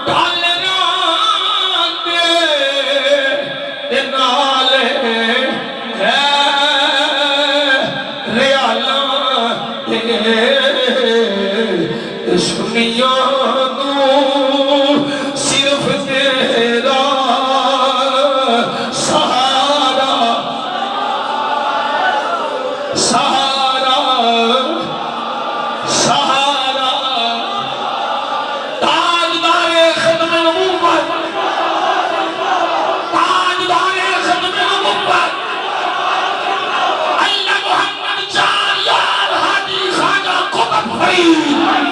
ڈال راتے تے نال ہے ریالاں تے سنیاں صرف تیرا اللہ